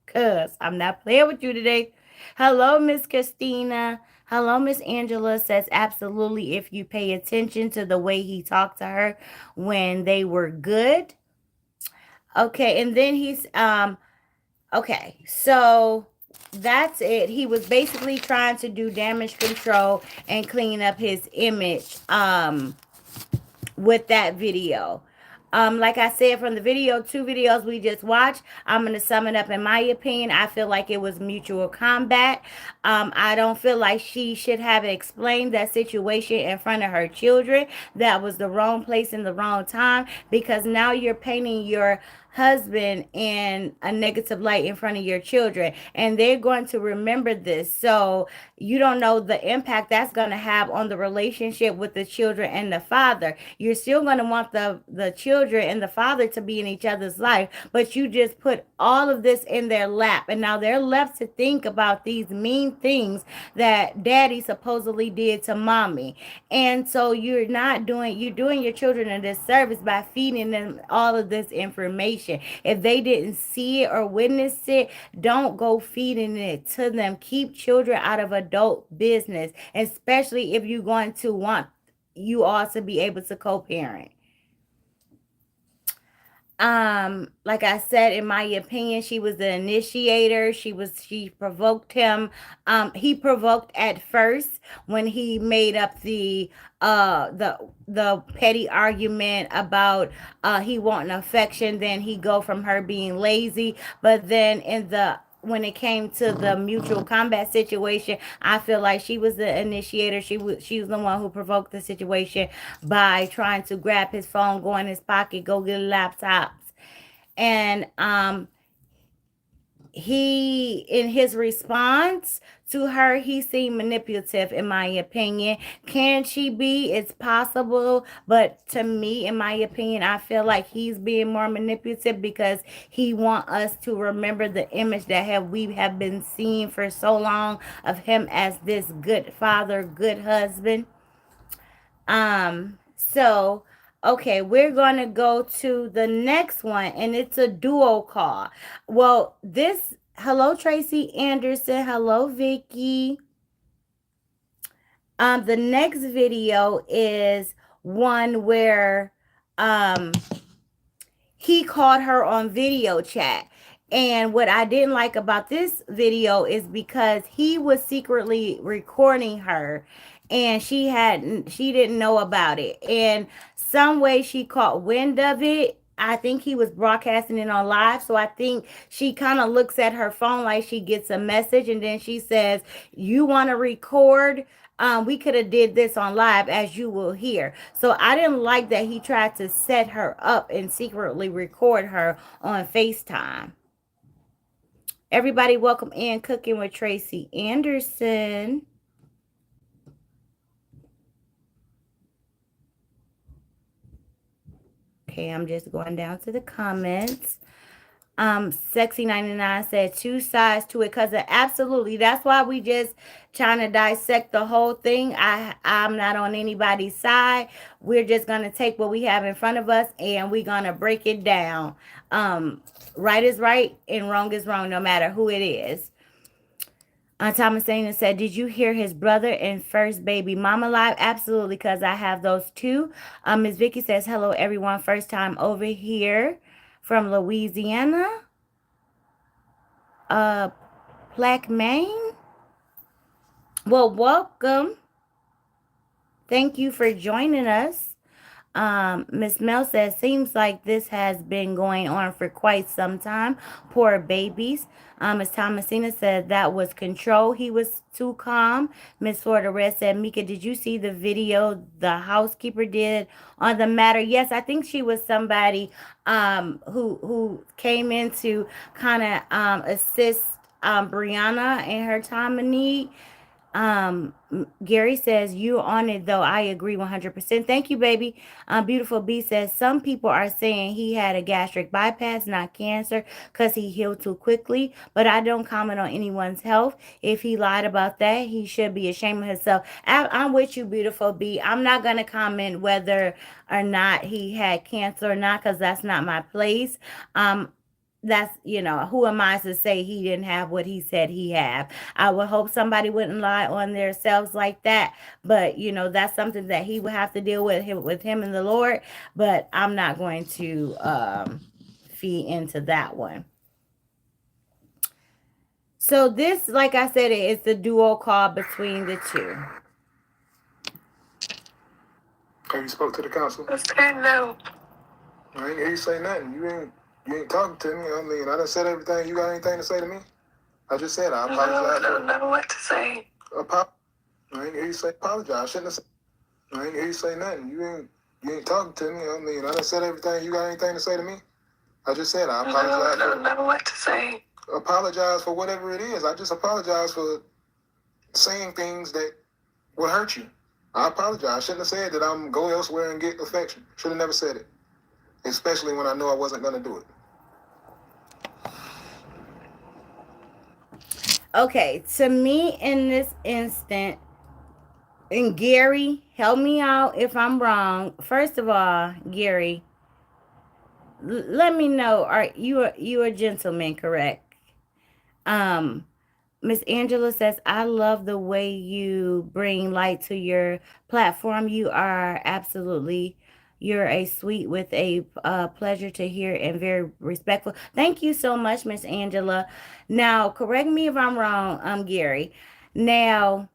S1: Cuz I'm not playing with you today. Hello, Miss Christina. Hello, Miss Angela says absolutely if you pay attention to the way he talked to her when they were good. Okay, and then okay, so that's it. He was basically trying to do damage control and clean up his image. With that video. Like I said, from the video, two videos we just watched, I'm going to sum it up. In my opinion, I feel like it was mutual combat. I don't feel like she should have explained that situation in front of her children. That was the wrong place in the wrong time, because now you're painting your husband in a negative light in front of your children, and they're going to remember this. So you don't know the impact that's going to have on the relationship with the children and the father. You're still going to want the children and the father to be in each other's life, but you just put all of this in their lap, and now they're left to think about these mean things that daddy supposedly did to mommy. And so you're doing your children a disservice by feeding them all of this information. If they didn't see it or witness it, don't go feeding it to them. Keep children out of adult business, especially if you're going to want you all to be able to co-parent. Like I said, in my opinion, she was the initiator. She provoked him. He provoked at first when he made up the petty argument about he wanting affection. Then he go from her being lazy, but then when it came to the mutual combat situation, I feel like she was the initiator. She was the one who provoked the situation by trying to grab his phone, go in his pocket, go get a laptop. And he, in his response to her, he seemed manipulative, in my opinion. Can she be? It's possible, but to me, in my opinion, I feel like he's being more manipulative because he want us to remember the image that we have been seeing for so long of him as this good father, good husband. So okay, we're gonna go to the next one, and it's a duo call. Well, this hello Tracy Anderson, hello Vicky. The next video is one where um he called her on video chat. And what I didn't like about this video is because he was secretly recording her, and she didn't know about it. And some way she caught wind of it. I think he was broadcasting it on live. So I think she kind of looks at her phone like she gets a message, and then she says, "You want to record? We could have did this on live, as you will hear." So I didn't like that he tried to set her up and secretly record her on FaceTime. Everybody, welcome in Cooking with Tracy Anderson. Okay, I'm just going down to the comments. Sexy 99 said two sides to it, cousin. Absolutely. That's why we just trying to dissect the whole thing. I'm not on anybody's side. We're just gonna take what we have in front of us and we're gonna break it down. Right is right and wrong is wrong, no matter who it is. Thomas Dana said, "Did you hear his brother and first baby mama live?" Absolutely, because I have those two. Miss Vicky says, "Hello everyone, first time over here from Louisiana. Plaque, Maine. Well, welcome. Thank you for joining us." Miss Mel says, "Seems like this has been going on for quite some time. Poor babies." Miss Thomasina said that was control. He was too calm. Miss Florida Red said, "Mika, did you see the video the housekeeper did on the matter?" Yes, I think she was somebody who came in to kind of assist Brianna in her time of need. Gary says, "You on it though." I agree 100%. Thank you, baby. Beautiful B says, "Some people are saying he had a gastric bypass, not cancer, because he healed too quickly. But I don't comment on anyone's health. If he lied about that, he should be ashamed of himself." I'm with you, beautiful B. I'm not going to comment whether or not he had cancer or not, because that's not my place. that's, who am I to say he didn't have what he said he have? I would hope somebody wouldn't lie on themselves like that, but that's something that he would have to deal with him and the Lord. But I'm not going to feed into that one. So this, like I said, is the duo call between the two.
S2: Have you spoke to the council? I said no. I ain't hear you say nothing. You ain't talking to me. I mean, I done said everything. You got anything to say to me? I just said I apologize. No, I don't know what to say. I ain't hear you say apologize. I shouldn't have said. I ain't hear you say nothing. You ain't talking to me. I mean, I done said everything. You got anything to say to me? I just said I apologize. No, I don't know what to say. Apologize for whatever it is. I just apologize for saying things that will hurt you. I apologize. I shouldn't have said that I'm go elsewhere and get affection. Should have never said it. Especially when I knew I wasn't gonna do it.
S1: Okay, to me in this instant, and Gary, help me out if I'm wrong. First of all, Gary, let me know. Are you a gentleman, correct? Um, Miss Angela says, I love the way you bring light to your platform. You are absolutely, you're a sweet with a pleasure to hear and very respectful. Thank you so much, Miss Angela. Now, correct me if I'm wrong, Gary. Now,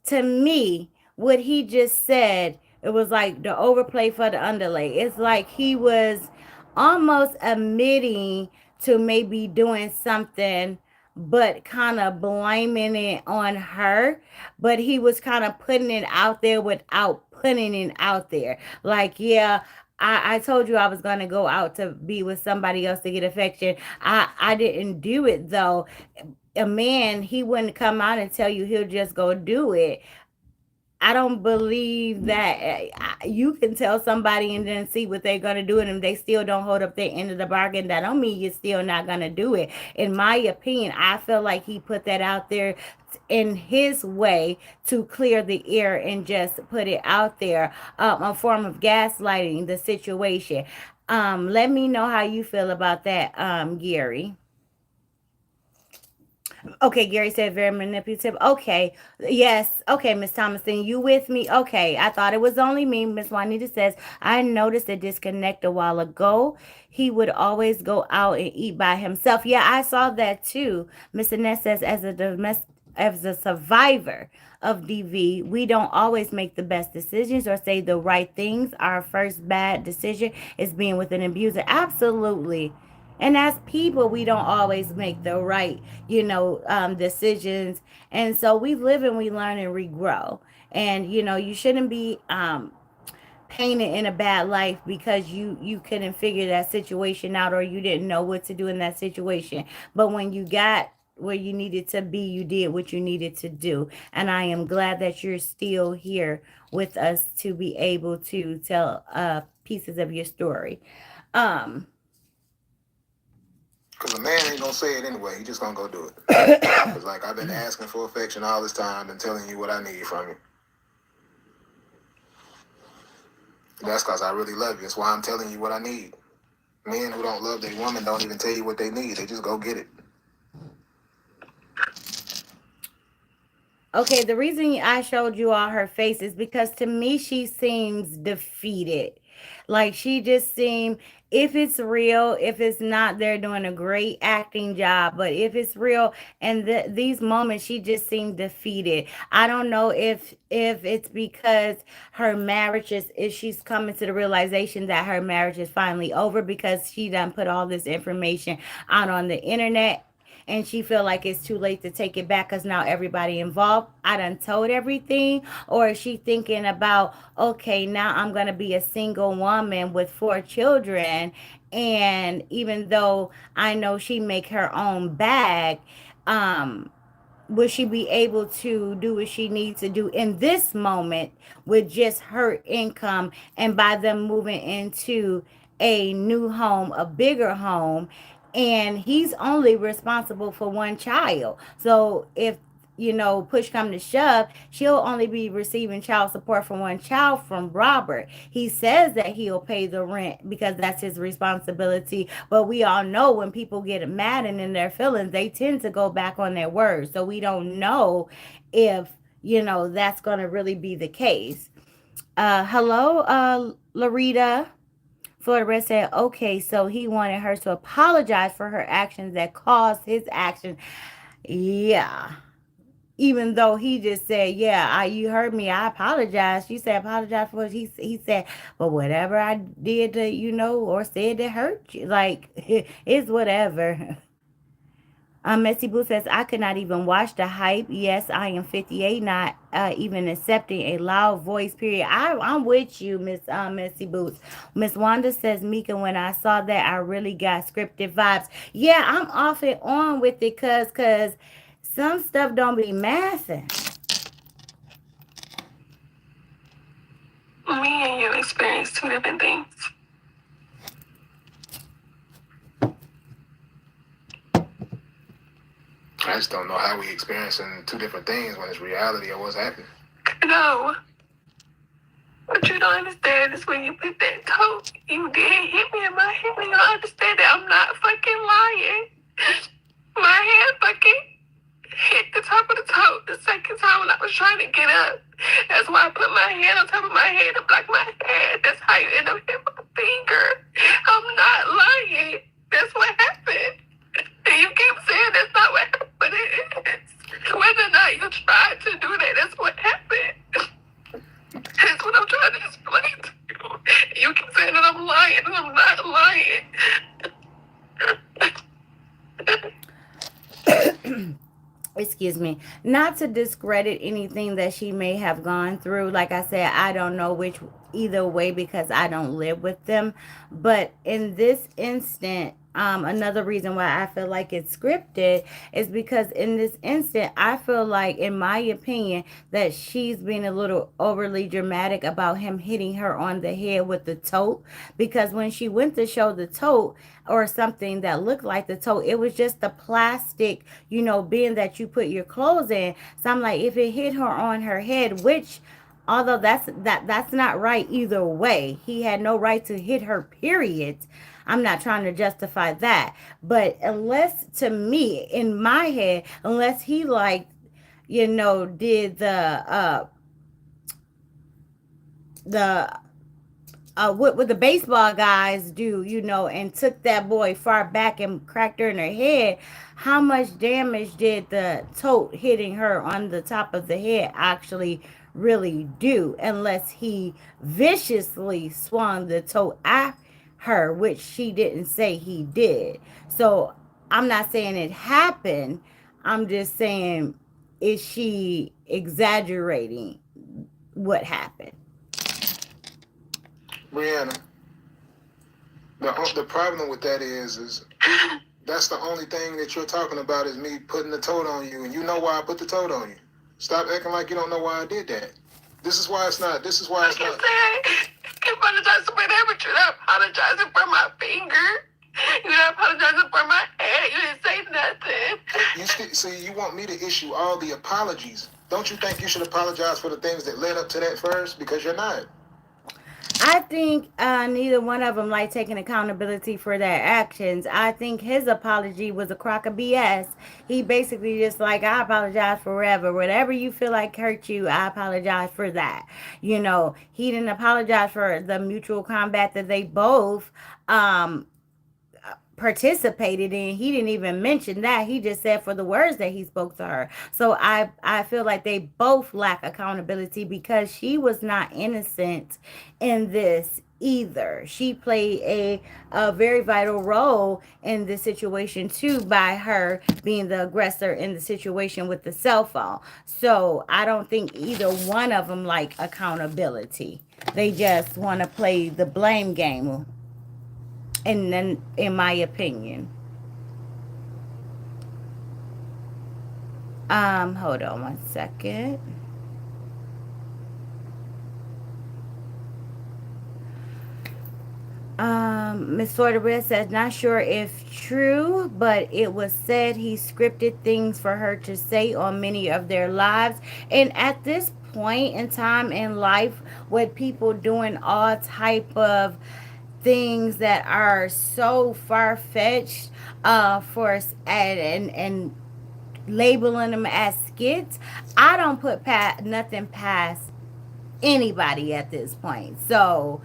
S1: to me, what he just said, it was like the overplay for the underlay. It's like he was almost admitting to maybe doing something, but kind of blaming it on her. But he was kind of putting it out there without putting it out there. Like, yeah, I told you I was going to go out to be with somebody else to get affection. I didn't do it though. A man, he wouldn't come out and tell you he'll just go do it. I don't believe that you can tell somebody and then see what they're going to do. And if they still don't hold up their end of the bargain, that don't mean you're still not going to do it. In my opinion, I feel like he put that out there in his way to clear the air and just put it out there, a form of gaslighting the situation. Let me know how you feel about that, Gary. Okay, Gary said very manipulative. Okay, yes. Okay, Miss Thomason, you with me? Okay, I thought it was only me. Miss Juanita says, I noticed a disconnect a while ago. He would always go out and eat by himself. Yeah, I saw that too. Miss Annette says, as a survivor of DV, we don't always make the best decisions or say the right things. Our first bad decision is being with an abuser. Absolutely. And as people, we don't always make the right, decisions. And so we live and we learn and we grow. And you shouldn't be painted in a bad life because you couldn't figure that situation out or you didn't know what to do in that situation. But when you got where you needed to be, you did what you needed to do. And I am glad that you're still here with us to be able to tell pieces of your story. Um,
S2: Because a man ain't gonna say it anyway. He just gonna go do it. Because like I've been asking for affection all this time and telling you what I need from you. That's because I really love you. That's why I'm telling you what I need. Men who don't love their woman don't even tell you what they need. They just go get it.
S1: Okay, the reason I showed you all her face is because to me she seems defeated. Like she just seemed, if it's real, if it's not, they're doing a great acting job. But if it's real, and these moments, she just seemed defeated. I don't know if it's because her marriage is she's coming to the realization that her marriage is finally over because she done put all this information out on the internet and she feel like it's too late to take it back because now everybody involved I done told everything, or is she thinking about, okay, now I'm gonna be a single woman with 4 children, and even though I know she make her own bag, um will she be able to do what she needs to do in this moment with just her income and by them moving into a new home, a bigger home, and he's only responsible for one child. So if push come to shove, she'll only be receiving child support from one child from Robert. He says that he'll pay the rent because that's his responsibility. But we all know when people get mad and in their feelings, they tend to go back on their words. So we don't know if, that's going to really be the case. Hello, Larita. Florida Red said, okay, so he wanted her to apologize for her actions that caused his actions. Yeah, even though he just said, "Yeah, you heard me. I apologize." You said apologize for what he said, but whatever I did to or said that hurt you, like it's whatever. Messy Boo says, I could not even watch the hype. Yes, I am 58, not even accepting a loud voice, period. I'm with you, Miss Messy Boots. Miss Wanda says, Mika, when I saw that, I really got scripted vibes. Yeah, I'm off and on with it because some stuff don't be mathing.
S2: Me and you experience two different things.
S4: I just don't know how we experiencing two different things when it's reality of what's happening.
S2: No. What you don't understand is when you put that coat, you did hit me in my head. You don't understand that I'm not fucking lying. My hand fucking hit the top of the toe the second time when I was trying to get up. That's why I put my hand on top of my head to block my head. That's how you end up hitting my finger. I'm not lying. That's what happened. And you keep saying that's not what happened, but it is. Whether or not you tried to do that, that's what happened. That's what I'm trying to explain to you. You keep saying that I'm lying, and I'm not lying.
S1: Excuse me, not to discredit anything that she may have gone through. Like I said, I don't know which either way because I don't live with them. But in this instant, another reason why I feel like it's scripted is because in this instant, I feel like, in my opinion, that she's being a little overly dramatic about him hitting her on the head with the tote. Because when she went to show the tote, or something that looked like the tote, it was just the plastic, bin that you put your clothes in. So I'm like, if it hit her on her head, which, although that's not right either way, he had no right to hit her, period. I'm not trying to justify that, but unless, to me, in my head, unless he, like, did the what the baseball guys do, and took that boy far back and cracked her in her head, how much damage did the tote hitting her on the top of the head actually really do? Unless he viciously swung the tote at her, which she didn't say he did. So I'm not saying it happened. I'm just saying, is she exaggerating what happened?
S4: Brianna, the problem with that is that's the only thing that you're talking about is me putting the toad on you, and you know why I put the toad on you. Stop acting like you don't know why I did that. This is why it's not.
S2: You apologizing for that, but you're not apologizing for my finger. You're not apologizing for my head. You didn't say nothing.
S4: See, you want me to issue all the apologies. Don't you think you should apologize for the things that led up to that first? Because you're not.
S1: I think neither one of them like taking accountability for their actions. I think his apology was a crock of BS. He basically just like, I apologize forever. Whatever you feel like hurt you, I apologize for that. He didn't apologize for the mutual combat that they both participated in. He didn't even mention that. He just said for the words that he spoke to her. So I feel like they both lack accountability because she was not innocent in this either. She played a very vital role in the situation too, by her being the aggressor in the situation with the cell phone. So I don't think either one of them like accountability. They just want to play the blame game, and then, in my opinion. Hold on one second. Miss Florida Red says, not sure if true, but it was said he scripted things for her to say on many of their lives. And at this point in time in life, with people doing all type of things that are so far fetched, and labeling them as skits, I don't put nothing past anybody at this point. So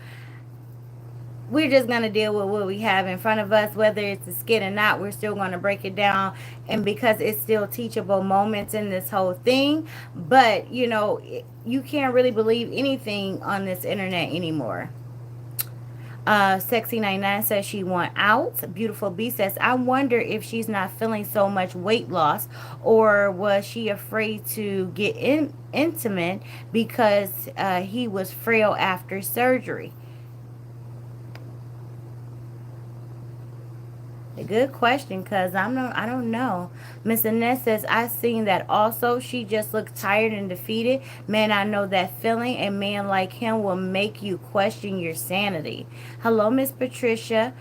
S1: we're just going to deal with what we have in front of us, whether it's a skit or not. We're still going to break it down, and because it's still teachable moments in this whole thing. But you can't really believe anything on this internet anymore. Sexy 99 says she want out. Beautiful B says, I wonder if she's not feeling so much weight loss, or was she afraid to get intimate because he was frail after surgery. A good question, cause I don't know. Miss Annette says, I seen that also. She just looked tired and defeated. Man, I know that feeling. A man like him will make you question your sanity. Hello, Miss Patricia.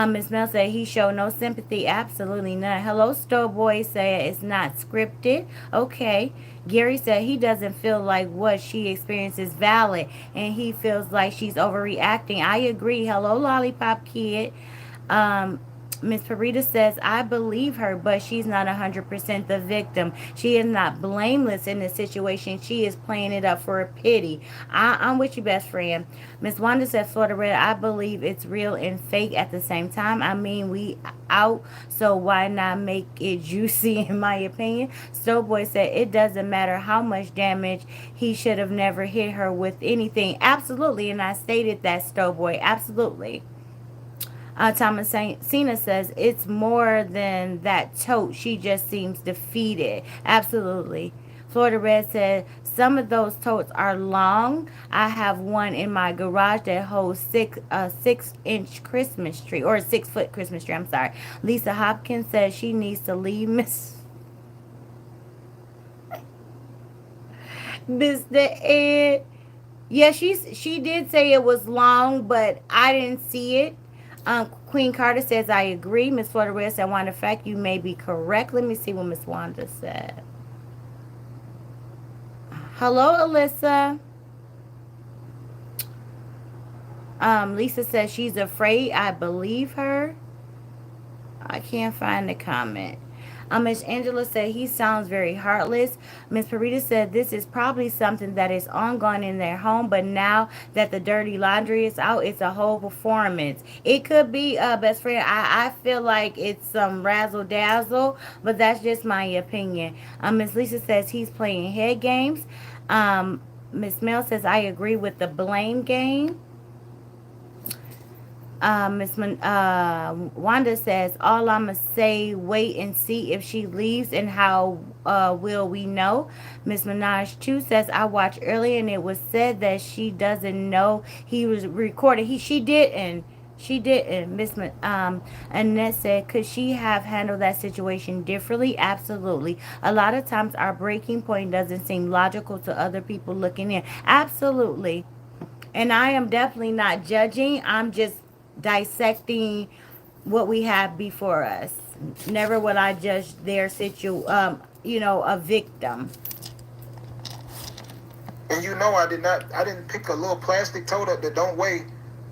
S1: Miss Mel said he showed no sympathy, absolutely none. Hello, Stowboy said it's not scripted. Okay. Gary said he doesn't feel like what she experienced is valid, and he feels like she's overreacting. I agree. Hello, Lollipop Kid. Um, Miss Parita says, I believe her, but she's not 100% the victim. She is not blameless in this situation. She is playing it up for a pity. I'm with you, best friend. Miss Wanda says, Florida Red, I believe it's real and fake at the same time. I mean, we out, so why not make it juicy, in my opinion? Stowboy said, it doesn't matter how much damage. He should have never hit her with anything. Absolutely, and I stated that, Stowboy. Absolutely. Thomas Cena says, it's more than that tote. She just seems defeated. Absolutely. Florida Red said, some of those totes are long. I have one in my garage that holds 6-inch Christmas tree, or a 6-foot Christmas tree. I'm sorry. Lisa Hopkins says she needs to leave Mr. Ed. Yeah, she did say it was long, but I didn't see it. Queen Carter says, I agree. Miss Florida Red said, Wanda, fact, you may be correct. Let me see what Miss Wanda said. Hello, Alyssa. Lisa says she's afraid. I believe her. I can't find the comment. Miss Angela said he sounds very heartless. Miss Parita said this is probably something that is ongoing in their home, but now that the dirty laundry is out, it's a whole performance. It could be, best friend. I feel like it's some razzle dazzle, but that's just my opinion. Miss Lisa says he's playing head games. Miss Mel says I agree with the blame game. Wanda says, all I'ma say, wait and see if she leaves, and how will we know? Miss Minaj too says, I watched earlier and it was said that she doesn't know he was recording. She didn't. She didn't. Annette said, could she have handled that situation differently? Absolutely. A lot of times our breaking point doesn't seem logical to other people looking in. Absolutely. And I am definitely not judging. I'm just dissecting what we have before us. Never will I judge their a victim.
S4: And I didn't pick a little plastic tote up that don't weigh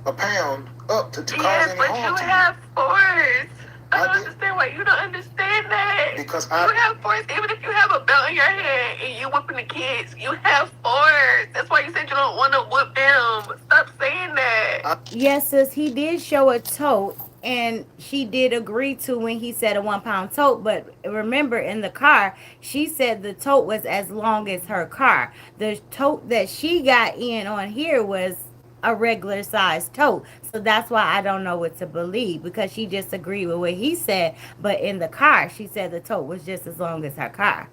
S4: a pound up to cause
S2: Yes,
S4: any
S2: but
S4: harm
S2: you
S4: to
S2: have force. I don't
S4: did-
S2: understand why you don't understand that.
S4: Because
S2: you have force. Even if you have a belt in your head and you whipping the kids, you have force. That's why you said you don't want to whip them. Stop saying that.
S1: Yes, sis, he did show a tote, and she did agree to when he said a 1 pound tote. But remember, in the car, she said the tote was as long as her car. The tote that she got in on here was a regular size tote. So that's why I don't know what to believe, because she just agreed with what he said. But in the car, she said the tote was just as long as her car.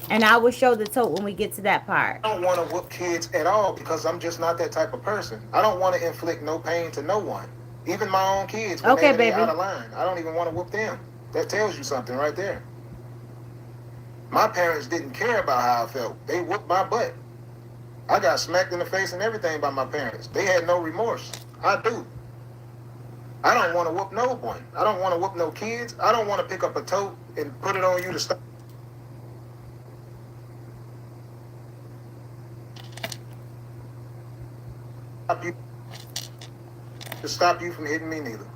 S1: And I will show the tote when we get to that part.
S4: I don't want to whoop kids at all because I'm just not that type of person. I don't want to inflict no pain to no one. Even my own kids, when
S1: Okay,
S4: they're
S1: baby.
S4: out of line. I don't even want to whoop them. That tells you something right there. My parents didn't care about how I felt. They whooped my butt. I got smacked in the face and everything by my parents. They had no remorse. I do. I don't want to whoop no one. I don't want to whoop no kids. I don't want to pick up a tote and put it on you to you stop you from hitting me neither.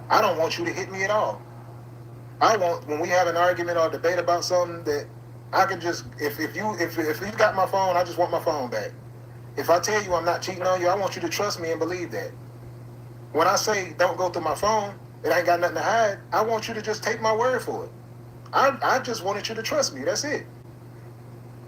S4: I don't want you to hit me at all. I want, when we have an argument or debate about something, that I can just, if you got my phone, I just want my phone back. If I tell you I'm not cheating on you, I want you to trust me and believe that. When I say don't go through my phone, it ain't got nothing to hide. I want you to just take my word for it. I just wanted you to trust me. That's it.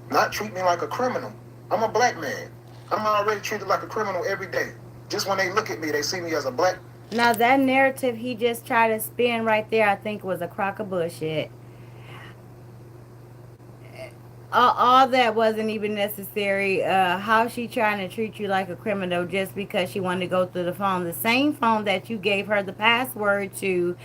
S4: Not treat me like a criminal. I'm a black man. I'm already treated like a criminal every day. Just when they look at me, they see me as a black.
S1: Now that narrative he just tried to spin right there, I think was a crock of bullshit. All that wasn't even necessary. How she trying to treat you like a criminal just because she wanted to go through the phone, the same phone that you gave her the password to,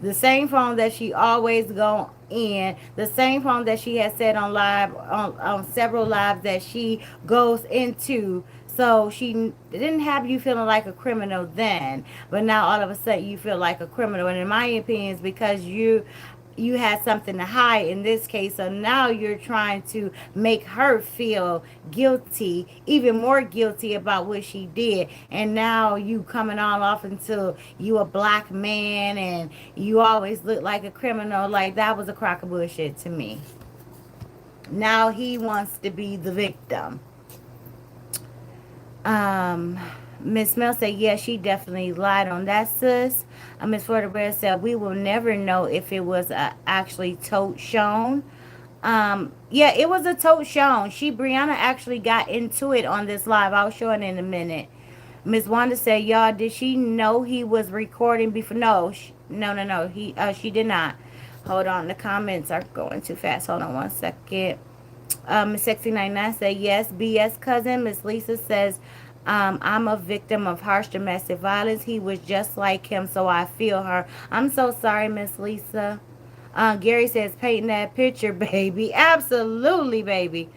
S1: the same phone that she always go in, the same phone that she has said on live on several lives that she goes into. So she didn't have you feeling like a criminal then, but now all of a sudden you feel like a criminal. And in my opinion, it's because you had something to hide in this case, so now you're trying to make her feel guilty, even more guilty about what she did. And now you coming all off until you a black man and you always look like a criminal. Like, that was a crock of bullshit to me. Now he wants to be the victim. um Miss Mel said, yeah, she definitely lied on that, sis. Miss Florida Bear said, we will never know if it was actually tote shown. Yeah, it was a tote shown. Brianna actually got into it on this live. I'll show it in a minute. Miss Wanda said, y'all, did she know he was recording before? No, no. She did not. Hold on, the comments are going too fast. Hold on one second. Miss Sexy 99 said, yes, BS cousin. Miss Lisa says, I'm a victim of harsh domestic violence. He was just like him, so I feel her. I'm so sorry, Miss Lisa. Gary says, painting that picture, baby. Absolutely, baby.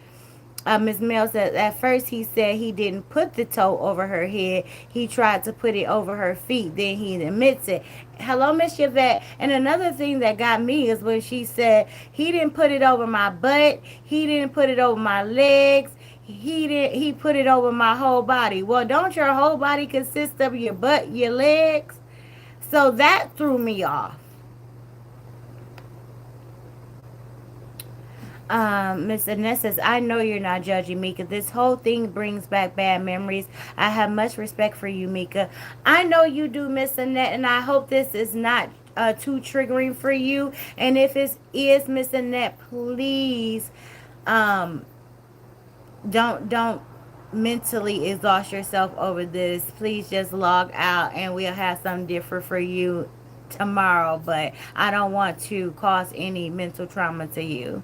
S1: Ms. Mel said, at first he said he didn't put the toe over her head. He tried to put it over her feet. Then he admits it. Hello, Miss Yvette. And another thing that got me is when she said, he didn't put it over my butt. He didn't put it over my legs. He put it over my whole body. Well, don't your whole body consist of your butt, your legs? So that threw me off. Miss Annette says, I know you're not judging, Mika. This whole thing brings back bad memories. I have much respect for you, Mika. I know you do, Miss Annette, and I hope this is not too triggering for you. And if it is, Miss Annette, please don't mentally exhaust yourself over this. Please just log out and we'll have something different for you tomorrow. But I don't want to cause any mental trauma to you.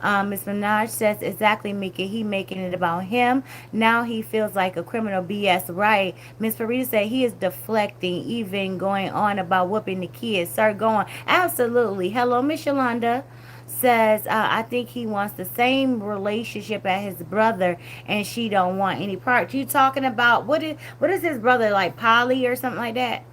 S1: Ms. Minaj says, exactly, Mika. He making it about him. Now he feels like a criminal. BS, right? Miss Farida said he is deflecting, even going on about whooping the kids. Sir, going. Absolutely. Hello, Miss Yolanda says, I think he wants the same relationship as his brother, and she don't want any part. You talking about what is his brother, like Polly or something like that?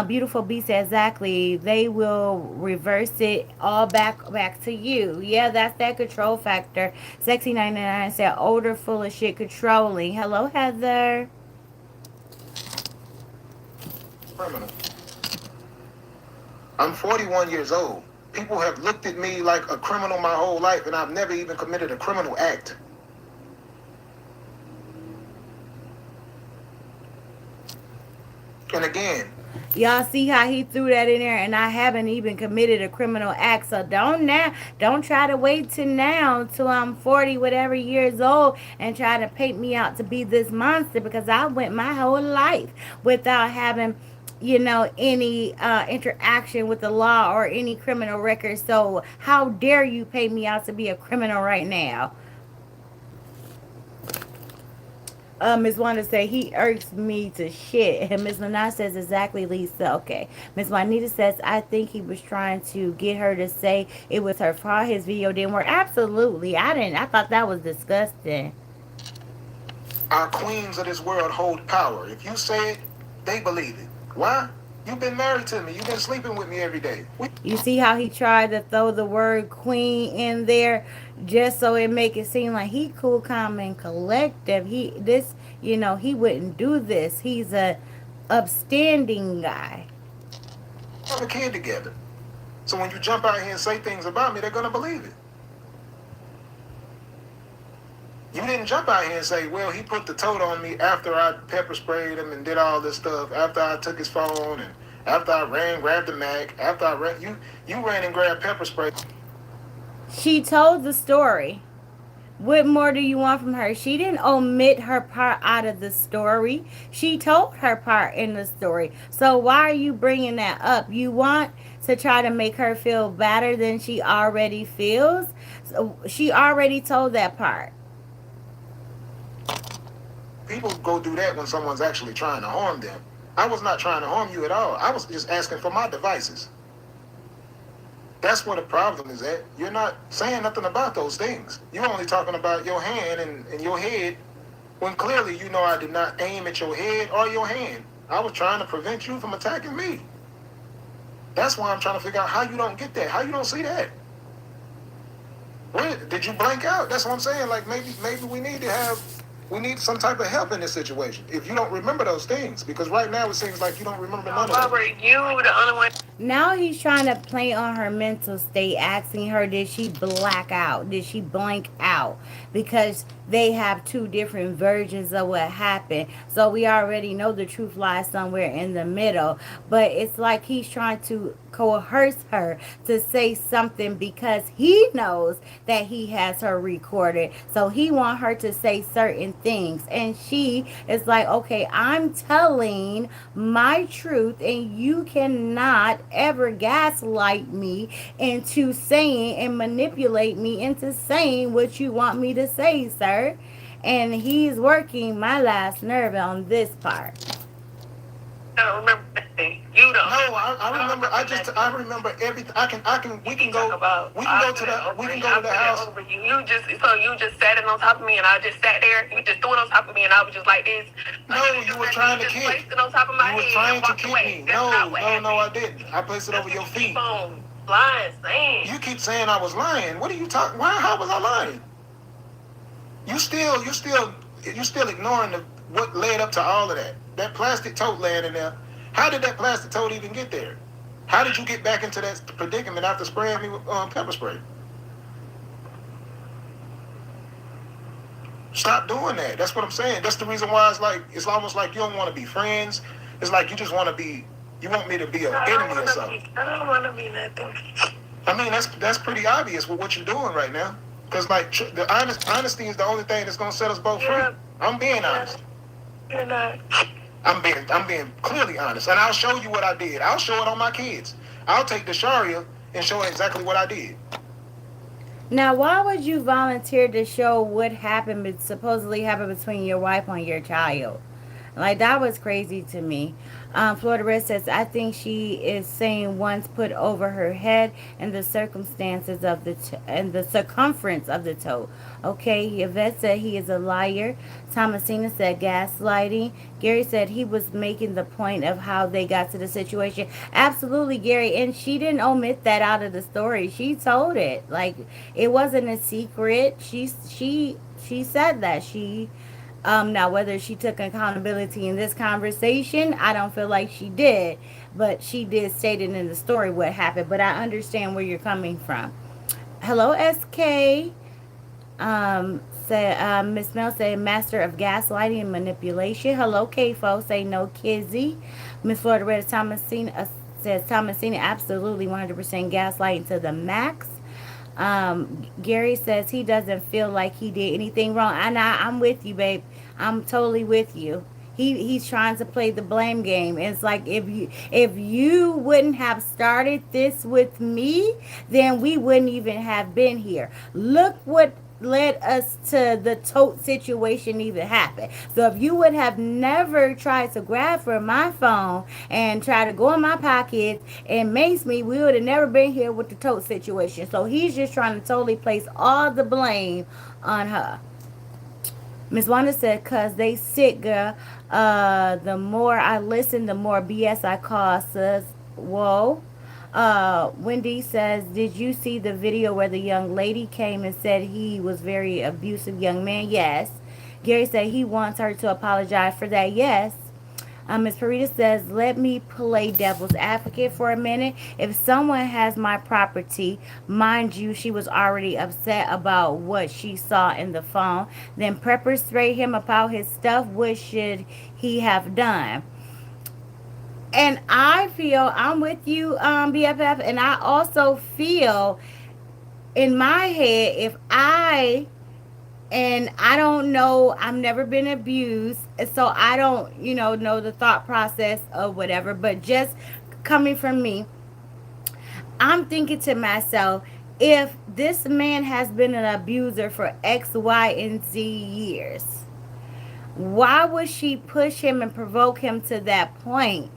S1: Beautiful B said, exactly. They will reverse it all back to you. Yeah, that's that control factor. Sexy 99 said, older, full of shit, controlling. Hello, Heather.
S4: Criminal. I'm 41 years old. People have looked at me like a criminal my whole life, and I've never even committed a criminal act. And again,
S1: y'all see how he threw that in there, and I haven't even committed a criminal act. So don't try to wait till now till I'm 40 whatever years old and try to paint me out to be this monster, because I went my whole life without having any interaction with the law or any criminal record. So how dare you paint me out to be a criminal right now? Ms. Wanda said, he irks me to shit. And Ms. Minaj says, exactly, Lisa. Okay. Ms. Juanita says, I think he was trying to get her to say it was her fault. His video didn't work. Absolutely. I thought that was disgusting.
S4: Our queens of this world hold power. If you say it, they believe it. Why? You've been married to me. You've been sleeping with me every day.
S1: You see how he tried to throw the word queen in there just so it make it seem like he cool, calm, and collective. He wouldn't do this. He's a upstanding guy.
S4: have a kid together. So when you jump out here and say things about me, they're gonna believe it. You didn't jump out here and say, well, he put the tote on me after I pepper sprayed him and did all this stuff, after I took his phone and after I ran, grabbed the Mac, after I ran, you ran and grabbed pepper spray.
S1: She told the story. What more do you want from her? She didn't omit her part out of the story. She told her part in the story. So why are you bringing that up? You want to try to make her feel better than she already feels? So she already told that part.
S4: People go do that when someone's actually trying to harm them. I was not trying to harm you at all. I was just asking for my devices. That's where the problem is at. You're not saying nothing about those things. You're only talking about your hand and your head when clearly you know I did not aim at your head or your hand. I was trying to prevent you from attacking me. That's why I'm trying to figure out how you don't get that, how you don't see that. Where, did you blank out? That's what I'm saying. Like maybe we need some type of help in this situation. If you don't remember those things, because right now it seems like you don't remember none of them.
S2: Robert, you the only one.
S1: Now he's trying to play on her mental state, asking her, did she black out? Did she blank out? Because they have two different versions of what happened. So we already know the truth lies somewhere in the middle. But it's like he's trying to coerce her to say something because he knows that he has her recorded. So he wants her to say certain things. And she is like, okay, I'm telling my truth and you cannot ever gaslight me into saying and manipulate me into saying what you want me to say, sir. And he's working my last nerve on this part.
S2: I don't remember anything. You don't.
S4: No, I remember. I remember everything. We can go to the house.
S2: You just sat it on top of me, and I just sat there. You just threw it on top of me, and I was just like this.
S4: No, you were trying to kick.
S2: Placed it on top of my
S4: You were
S2: head
S4: trying
S2: and
S4: to
S2: walked
S4: kick
S2: away.
S4: me.
S2: That's not what happened.
S4: No, I didn't. I placed it over your feet.
S2: Keep on lying, saying.
S4: You keep saying I was lying. What are you talking? Why? How was I lying? You still ignoring what led up to all of that. That plastic tote laying in there. How did that plastic tote even get there? How did you get back into that predicament after spraying me with pepper spray? Stop doing that. That's what I'm saying. That's the reason why it's almost like you don't want to be friends. It's like you just want to be. You want me to be an enemy or something.
S2: I don't want to be nothing.
S4: I mean, that's pretty obvious with what you're doing right now. Because like the honesty is the only thing that's gonna set us both free. I'm being honest.
S2: You're not.
S4: I'm being clearly honest, and I'll show you what I did. I'll show it on my kids. I'll take the Sharia and show exactly what I did.
S1: Now, why would you volunteer to show what happened, supposedly happened between your wife and your child? Like, that was crazy to me. Florida Red says, I think she is saying once put over her head and the circumstances of and the circumference of the toe. Okay, Yvette said he is a liar. Thomasina said gaslighting. Gary said he was making the point of how they got to the situation. Absolutely, Gary. And she didn't omit that out of the story. She told it. Like, it wasn't a secret. She said that. Now, whether she took accountability in this conversation, I don't feel like she did. But she did state it in the story what happened. But I understand where you're coming from. Hello, SK. Miss Mel said, master of gaslighting and manipulation. Hello, K-Fo. Say no, Kizzy. Miss Florida Red Thomasina says, Thomasina absolutely 100% gaslighting to the max. Gary says he doesn't feel like he did anything wrong. And I'm with you, babe. I'm totally with you. He's trying to play the blame game. It's like if you wouldn't have started this with me, then we wouldn't even have been here. Look what led us to the tote situation even happen. So if you would have never tried to grab for my phone and try to go in my pockets and mace me, we would have never been here with the tote situation. So he's just trying to totally place all the blame on her. Miss Wanda said, "Cause they sick, girl. The more I listen, the more BS I cause." Says, whoa. Wendy says, "Did you see the video where the young lady came and said he was very abusive young man?" Yes. Gary said he wants her to apologize for that. Yes. Ms. Parita says, "Let me play devil's advocate for a minute. If someone has my property, mind you, she was already upset about what she saw in the phone, then pepper spray him about his stuff. What should he have done?" And I feel I'm with you, BFF, and I also feel in my head, if I don't know, I've never been abused, so I don't, know the thought process of whatever, but just coming from me, I'm thinking to myself, if this man has been an abuser for X, Y, and Z years, why would she push him and provoke him to that point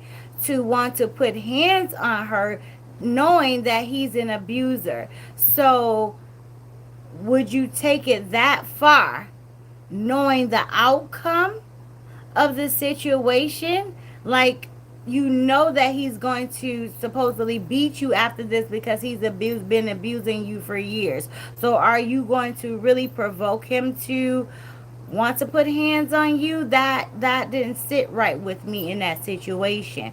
S1: to want to put hands on her, knowing that he's an abuser? So would you take it that far, knowing the outcome of the situation? Like, that he's going to supposedly beat you after this because been abusing you for years. So are you going to really provoke him to want to put hands on you? That didn't sit right with me in that situation.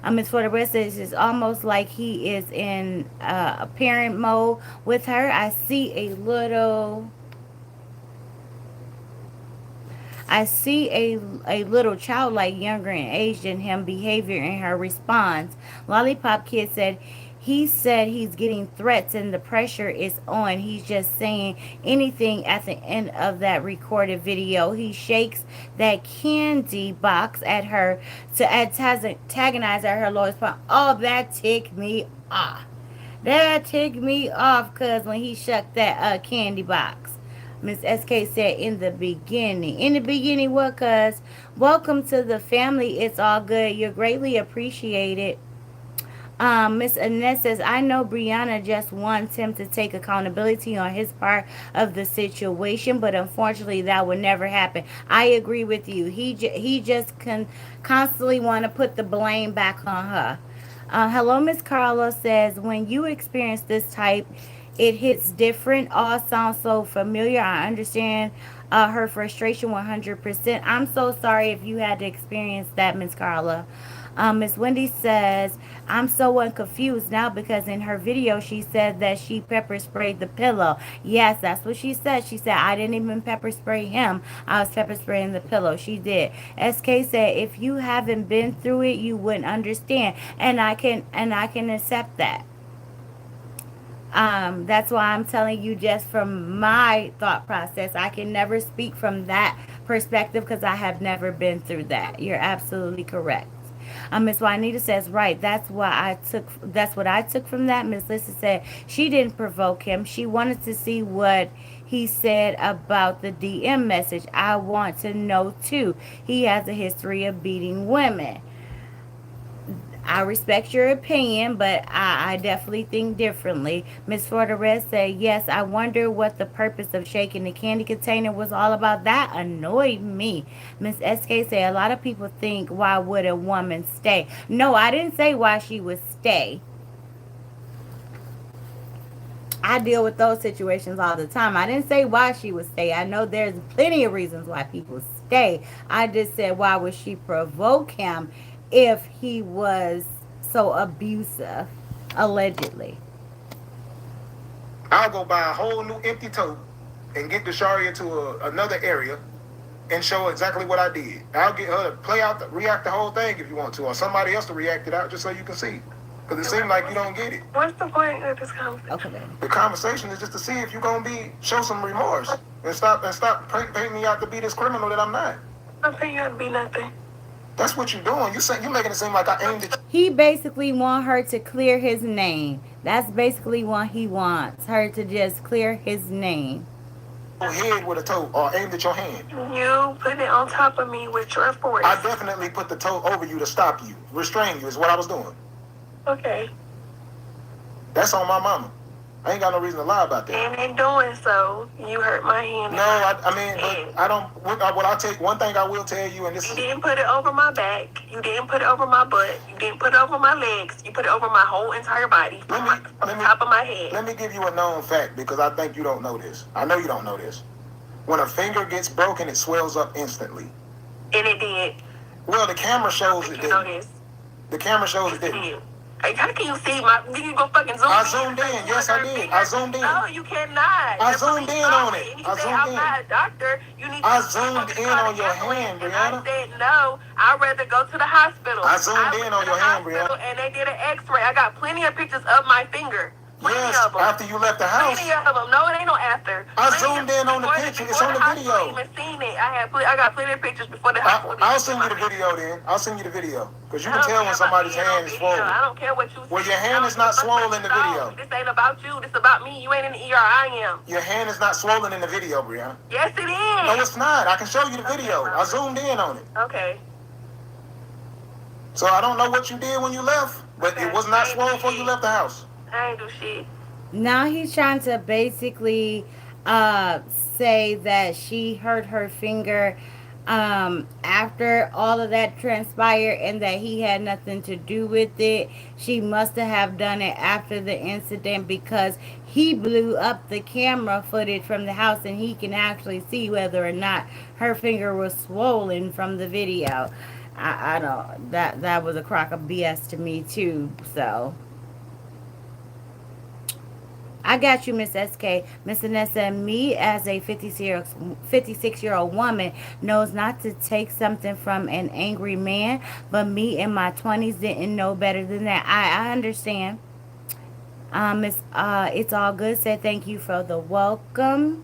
S1: As for the rest, it's almost like he is in a parent mode with her. I see a little childlike, younger in age than him, behavior in her response. Lollipop Kid said he's getting threats and the pressure is on. He's just saying anything at the end of that recorded video. He shakes that candy box at her to antagonize at her lowest point. Oh, that ticked me off. That ticked me off, cuz when he shucked that candy box. Miss SK said, "In the beginning." In the beginning, what, cuz? Welcome to the family. It's all good. You're greatly appreciated. Miss Annette says, "I know Brianna just wants him to take accountability on his part of the situation, but unfortunately that would never happen." I agree with you. He just can constantly want to put the blame back on her. Hello, Miss Carla says, "When you experience this type, it hits different. All sounds so familiar. I understand her frustration 100%. I'm so sorry if you had to experience that, Miss Carla." Miss Wendy says, "I'm so confused now because in her video she said that she pepper sprayed the pillow." Yes, that's what she said. She said, "I didn't even pepper spray him. I was pepper spraying the pillow." She did. SK said, "If you haven't been through it, you wouldn't understand." And I can accept that. That's why I'm telling you, just from my thought process. I can never speak from that perspective because I have never been through that. You're absolutely correct. Miss Juanita says, "Right, that's what I took from that." Miss Lisa said she didn't provoke him. She wanted to see what he said about the DM message. I want to know too. He has a history of beating women. I respect your opinion, but I definitely think differently. Miss Forterez said, "Yes, I wonder what the purpose of shaking the candy container was all about." That annoyed me. Miss SK said, "A lot of people think, why would a woman stay?" No, I didn't say why she would stay. I deal with those situations all the time. I didn't say why she would stay. I know there's plenty of reasons why people stay. I just said, why would she provoke him if he was so abusive, allegedly?
S4: I'll go buy a whole new empty tote and get the Sharia to another area and show exactly what I did. I'll get her to react the whole thing if you want to, or somebody else to react it out just so you can see. Because it seems like you don't get it.
S2: What's the point of this conversation?
S1: Okay, baby.
S4: The conversation is just to see if you're gonna show some remorse and stop painting me out to be this criminal that I'm not.
S2: I think you ought to be nothing.
S4: That's what you're doing. You're making it seem like I aimed at
S1: He basically want her to clear his name. That's basically what he wants, her to just clear his name.
S4: your head with a toe or aimed at your hand.
S2: You put it on top of me with your force.
S4: I definitely put the toe over you to stop you, restrain you is what I was doing.
S2: Okay.
S4: That's on my mama. I ain't got no reason to lie about that.
S2: And in doing so, you hurt my hand.
S4: No, I mean, but I don't. What I'll take one thing I will tell you, and this
S2: You
S4: is.
S2: didn't put it over my back. You didn't put it over my butt. You didn't put it over my legs. You put it over my whole entire body, from the top of my head.
S4: Let me give you a known fact because I think you don't know this. I know you don't know this. When a finger gets broken, it swells up instantly.
S2: And it did.
S4: Well, the camera shows it
S2: You know
S4: didn't.
S2: this.
S4: The camera shows it
S2: Yes, it
S4: didn't.
S2: did. Hey, how can you see my? Did you go fucking zoom?
S4: I zoomed in. Yes, I did. I zoomed in.
S2: No, you cannot.
S4: I zoomed in on it.
S2: And you
S4: I
S2: say,
S4: zoomed
S2: I'm
S4: in.
S2: not a doctor. You need
S4: I
S2: to
S4: zoomed in on your hand,
S2: And
S4: Brianna.
S2: I said, no, I'd rather go to the hospital.
S4: I zoomed in
S2: went
S4: on
S2: to
S4: your
S2: the
S4: hand,
S2: hospital,
S4: Brianna.
S2: and they did an x-ray. I got plenty of pictures of my finger. Plenty
S4: Yes,
S2: of them.
S4: after you left the house.
S2: Plenty of them. No, it ain't no after.
S4: I zoomed in on the picture. It's on the video.
S2: I even seen it. I got plenty of pictures before the hospital.
S4: I'll send you the video then. I'll send you the video. Because you can tell when somebody's hand is swollen.
S2: I don't care what you say.
S4: Well, your hand is not swollen in the video.
S2: This ain't about you. This about me. You ain't in the ER. I am.
S4: Your hand is not swollen in the video, Brianna.
S2: Yes, it is.
S4: No, it's not. I can show you the video. I zoomed in on it.
S2: Okay.
S4: So I don't know what you did when you left, but it was not swollen before you left the house.
S2: I ain't do shit.
S1: Now he's trying to basically say that she hurt her finger after all of that transpired and that he had nothing to do with it. She must have done it after the incident because he blew up the camera footage from the house and he can actually see whether or not her finger was swollen from the video. I don't, that was a crock of BS to me too. So I got you, Miss SK. Miss Anessa, me as a 56-year-old woman knows not to take something from an angry man, but me in my 20s didn't know better than that. I understand. Miss, it's all good. Said thank you for the welcome.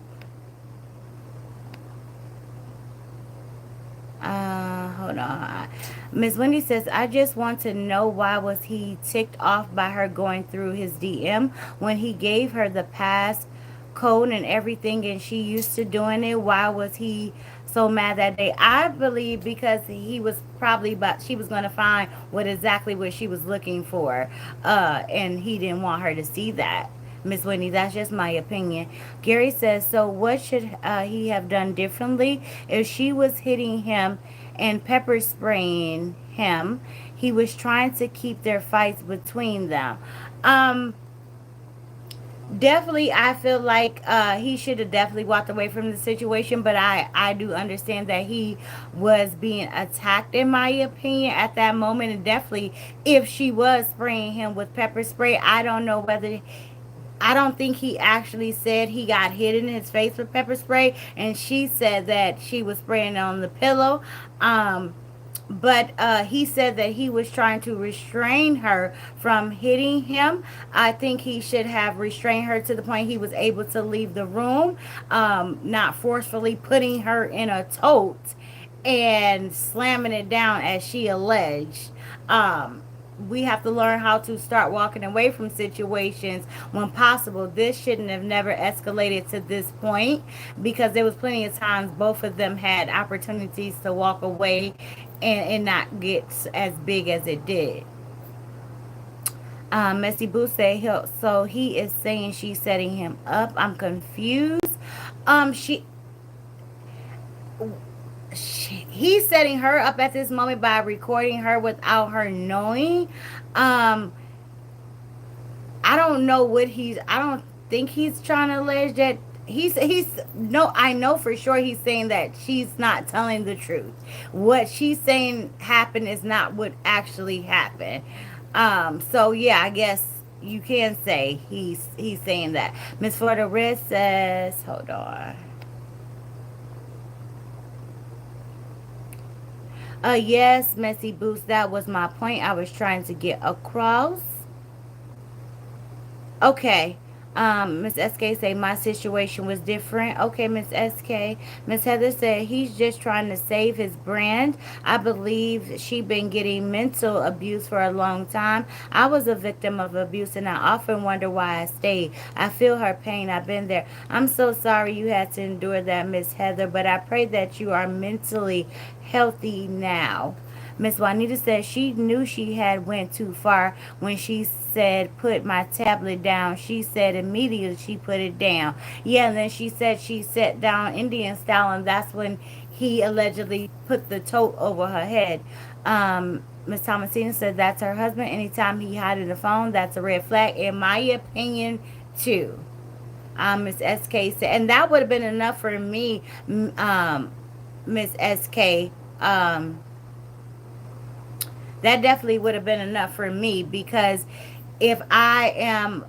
S1: Hold on. Miss Wendy says, I just want to know why was he ticked off by her going through his DM when he gave her the pass code and everything and she used to doing it. Why was he so mad that day? I believe because he was probably about she was going to find what she was looking for, and he didn't want her to see that. Miss Whitney, that's just my opinion. Gary says, so what should he have done differently? If she was hitting him and pepper spraying him, he was trying to keep their fights between them. Definitely, I feel like he should have definitely walked away from the situation, but I do understand that he was being attacked, in my opinion, at that moment. And definitely, if she was spraying him with pepper spray, I don't know whether I don't think he actually said he got hit in his face with pepper spray, and she said that she was spraying on the pillow. But he said that he was trying to restrain her from hitting him. I think he should have restrained her to the point he was able to leave the room, not forcefully putting her in a tote and slamming it down as she alleged. We have to learn how to start walking away from situations when possible. This shouldn't have never escalated to this point because there was plenty of times both of them had opportunities to walk away and not get as big as it did. Messy Boo said so he is saying she's setting him up. I'm confused. He's setting her up at this moment by recording her without her knowing. I don't know what I don't think he's trying to allege that he's no, I know for sure he's saying that she's not telling the truth. What she's saying happened is not what actually happened. So yeah, I guess you can say he's saying that. Miss Florida Red says, hold on. Yes, Messy Boost, that was my point I was trying to get across. Okay. Miss SK say my situation was different. Okay, Miss SK. Miss Heather said he's just trying to save his brand. I believe she been getting mental abuse for a long time. I was a victim of abuse and I often wonder why I stayed. I feel her pain. I've been there. I'm so sorry you had to endure that, Miss Heather, but I pray that you are mentally healthy now. Miss Juanita said she knew she had went too far when she said put my tablet down. She said immediately she put it down. Yeah, and then she said she sat down Indian style, and that's when he allegedly put the tote over her head. Miss Thomasina said that's her husband. Anytime he hiding the phone, that's a red flag, in my opinion, too. Miss SK said, and that would have been enough for me, Miss SK. Um, that definitely would have been enough for me, because if I am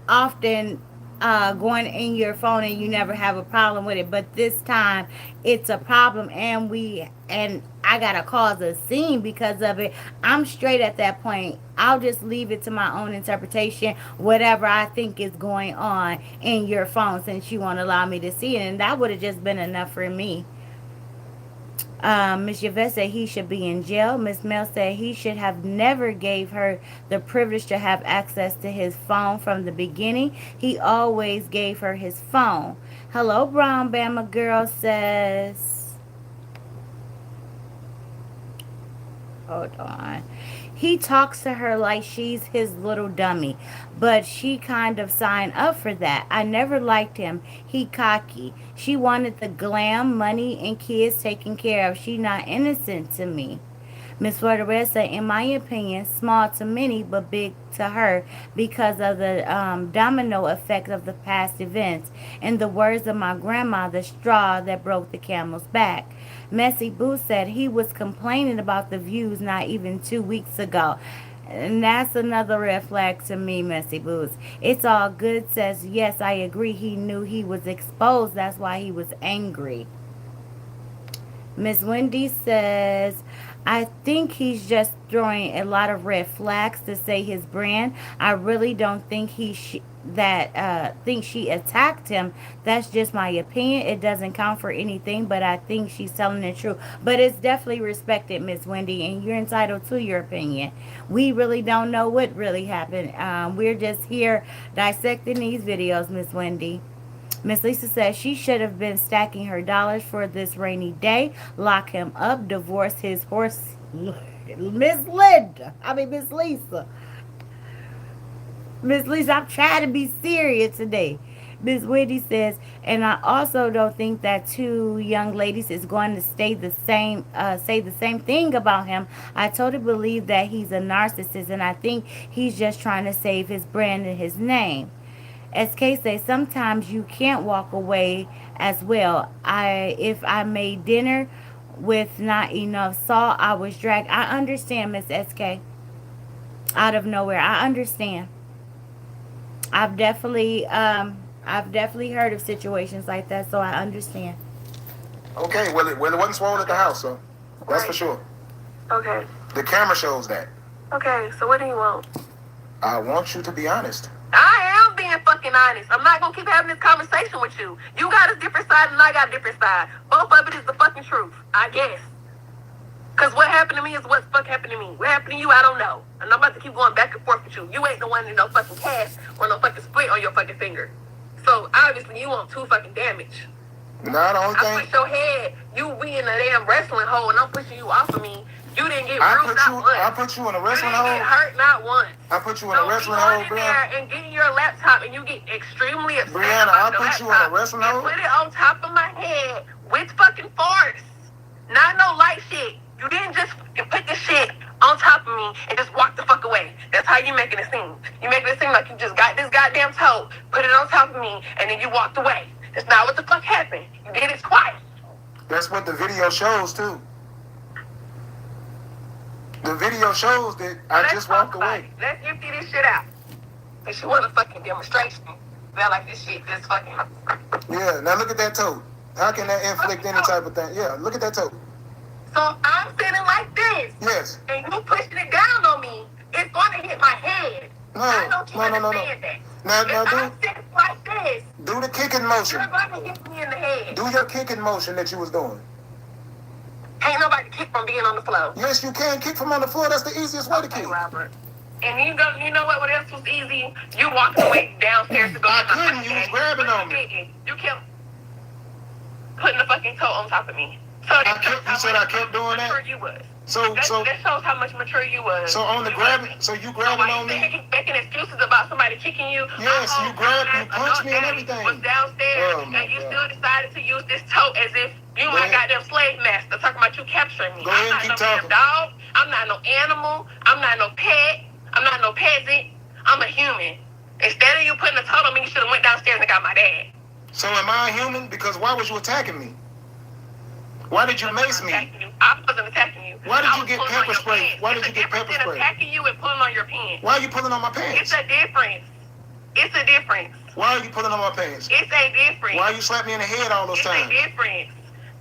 S1: often going in your phone and you never have a problem with it, but this time it's a problem, and I gotta cause a scene because of it, I'm straight at that point. I'll just leave it to my own interpretation, whatever I think is going on in your phone, since you won't allow me to see it. And that would have just been enough for me. Miss Yvette said he should be in jail. Miss Mel said he should have never gave her the privilege to have access to his phone from the beginning. He always gave her his phone. Hello, Brown Bama Girl says. Hold on. He talks to her like she's his little dummy, but she kind of signed up for that. I never liked him. He cocky. She wanted the glam, money, and kids taken care of. She not innocent to me. Miss Florida said, in my opinion, small to many, but big to her because of the domino effect of the past events. In the words of my grandma, the straw that broke the camel's back. Messy Boo said he was complaining about the views not even 2 weeks ago. And that's another red flag to me, Messy Boots. It's all good says, yes, I agree. He knew he was exposed. That's why he was angry. Miss Wendy says, I think he's just throwing a lot of red flags to say his brand. I really don't think think she attacked him. That's just my opinion. It doesn't count for anything, but I think she's telling the truth. But it's definitely respected, Miss Wendy, and you're entitled to your opinion. We really don't know what really happened. We're just here dissecting these videos, Miss Wendy. Miss Lisa says she should have been stacking her dollars for this rainy day. Lock him up, divorce his horse. Miss Linda. Miss Lisa. Miss Lisa, I'm trying to be serious today. Miss Wendy says, and I also don't think that two young ladies is going to say the same thing about him. I totally believe that he's a narcissist, and I think he's just trying to save his brand and his name. SK says sometimes you can't walk away as well. If I made dinner with not enough salt, I was dragged. I understand, Miss SK. Out of nowhere, I understand. I've definitely heard of situations like that, so I understand.
S4: Okay, well, it wasn't swollen at the house, so that's for sure.
S2: Okay.
S4: The camera shows that.
S2: Okay, so what do you want?
S4: I want you to be honest.
S2: I am being fucking honest. I'm not gonna keep having this conversation with you. You got a different side and I got a different side. Both of it is the fucking truth, I guess. Cause what happened to me is what the fuck happened to me. What happened to you, I don't know. And I'm about to keep going back and forth with you. You ain't the one in no fucking cast or no fucking split on your fucking finger. So obviously you want 2 fucking damage.
S4: Nah, the only
S2: I push your head. You be in a damn wrestling hole and I'm pushing you off of me. You didn't get bruised not once.
S4: I put you in a wrestling
S2: hole. You didn't get hurt not once.
S4: I put you in a wrestling hole,
S2: Brianna. There and get your laptop and you get extremely upset.
S4: Brianna, I put you in a wrestling hole.
S2: Put it on top of my head with fucking force. Not no light shit. You didn't just put this shit on top of me and just walk the fuck away. That's how you making it seem. You making it seem like you just got this goddamn toe, put it on top of me, and then you walked away. That's not what the fuck happened. You did it twice.
S4: That's what the video shows too. The video shows that I just walked away.
S2: Let's empty this shit out. Cause you want a fucking demonstration. Feel like this shit just fucking.
S4: Yeah, now look at that toe. How can that inflict any type of thing? Yeah, look at that toe.
S2: So I'm sitting like this.
S4: Yes.
S2: And you pushing it down on me, it's gonna hit my head.
S4: No.
S2: I don't understand that.
S4: Now
S2: I'm sitting like this.
S4: Do the kicking motion.
S2: You're gonna hit me in the head.
S4: Do your kicking motion that you was doing.
S2: Ain't nobody kick from being on the floor.
S4: Yes, you can kick from on the floor. That's the easiest way to kick.
S2: Robert. And you know what else was easy? You walked away downstairs to go.
S4: I couldn't. You was grabbing on me.
S2: You kept putting the fucking toe on top of me. So
S4: you said I kept doing that?
S2: You was.
S4: So
S2: that shows how much mature you was.
S4: So on the grabbing, so you grabbing on me?
S2: Making excuses about somebody kicking you.
S4: Yes, you grabbed, you punched me and everything.
S2: Was downstairs, and you still decided to use this toe as if you my goddamn slave master. Talking about you capturing me.
S4: Go ahead and keep talking.
S2: I'm not no dog. I'm not no animal. I'm not no pet. I'm not no peasant. I'm a human. Instead of you putting a toe on me, you should have went downstairs and got my dad.
S4: So am I a human? Because why was you attacking me? Why did you mace me?
S2: I wasn't attacking you.
S4: Why did you get pepper spray? Why did you get pepper spray?
S2: Attacking you and pulling on your pants.
S4: Why are you pulling on my pants?
S2: It's a difference. It's a difference.
S4: Why are you pulling on my pants?
S2: It's a difference.
S4: Why you slapped me in the head all those times?
S2: It's a difference.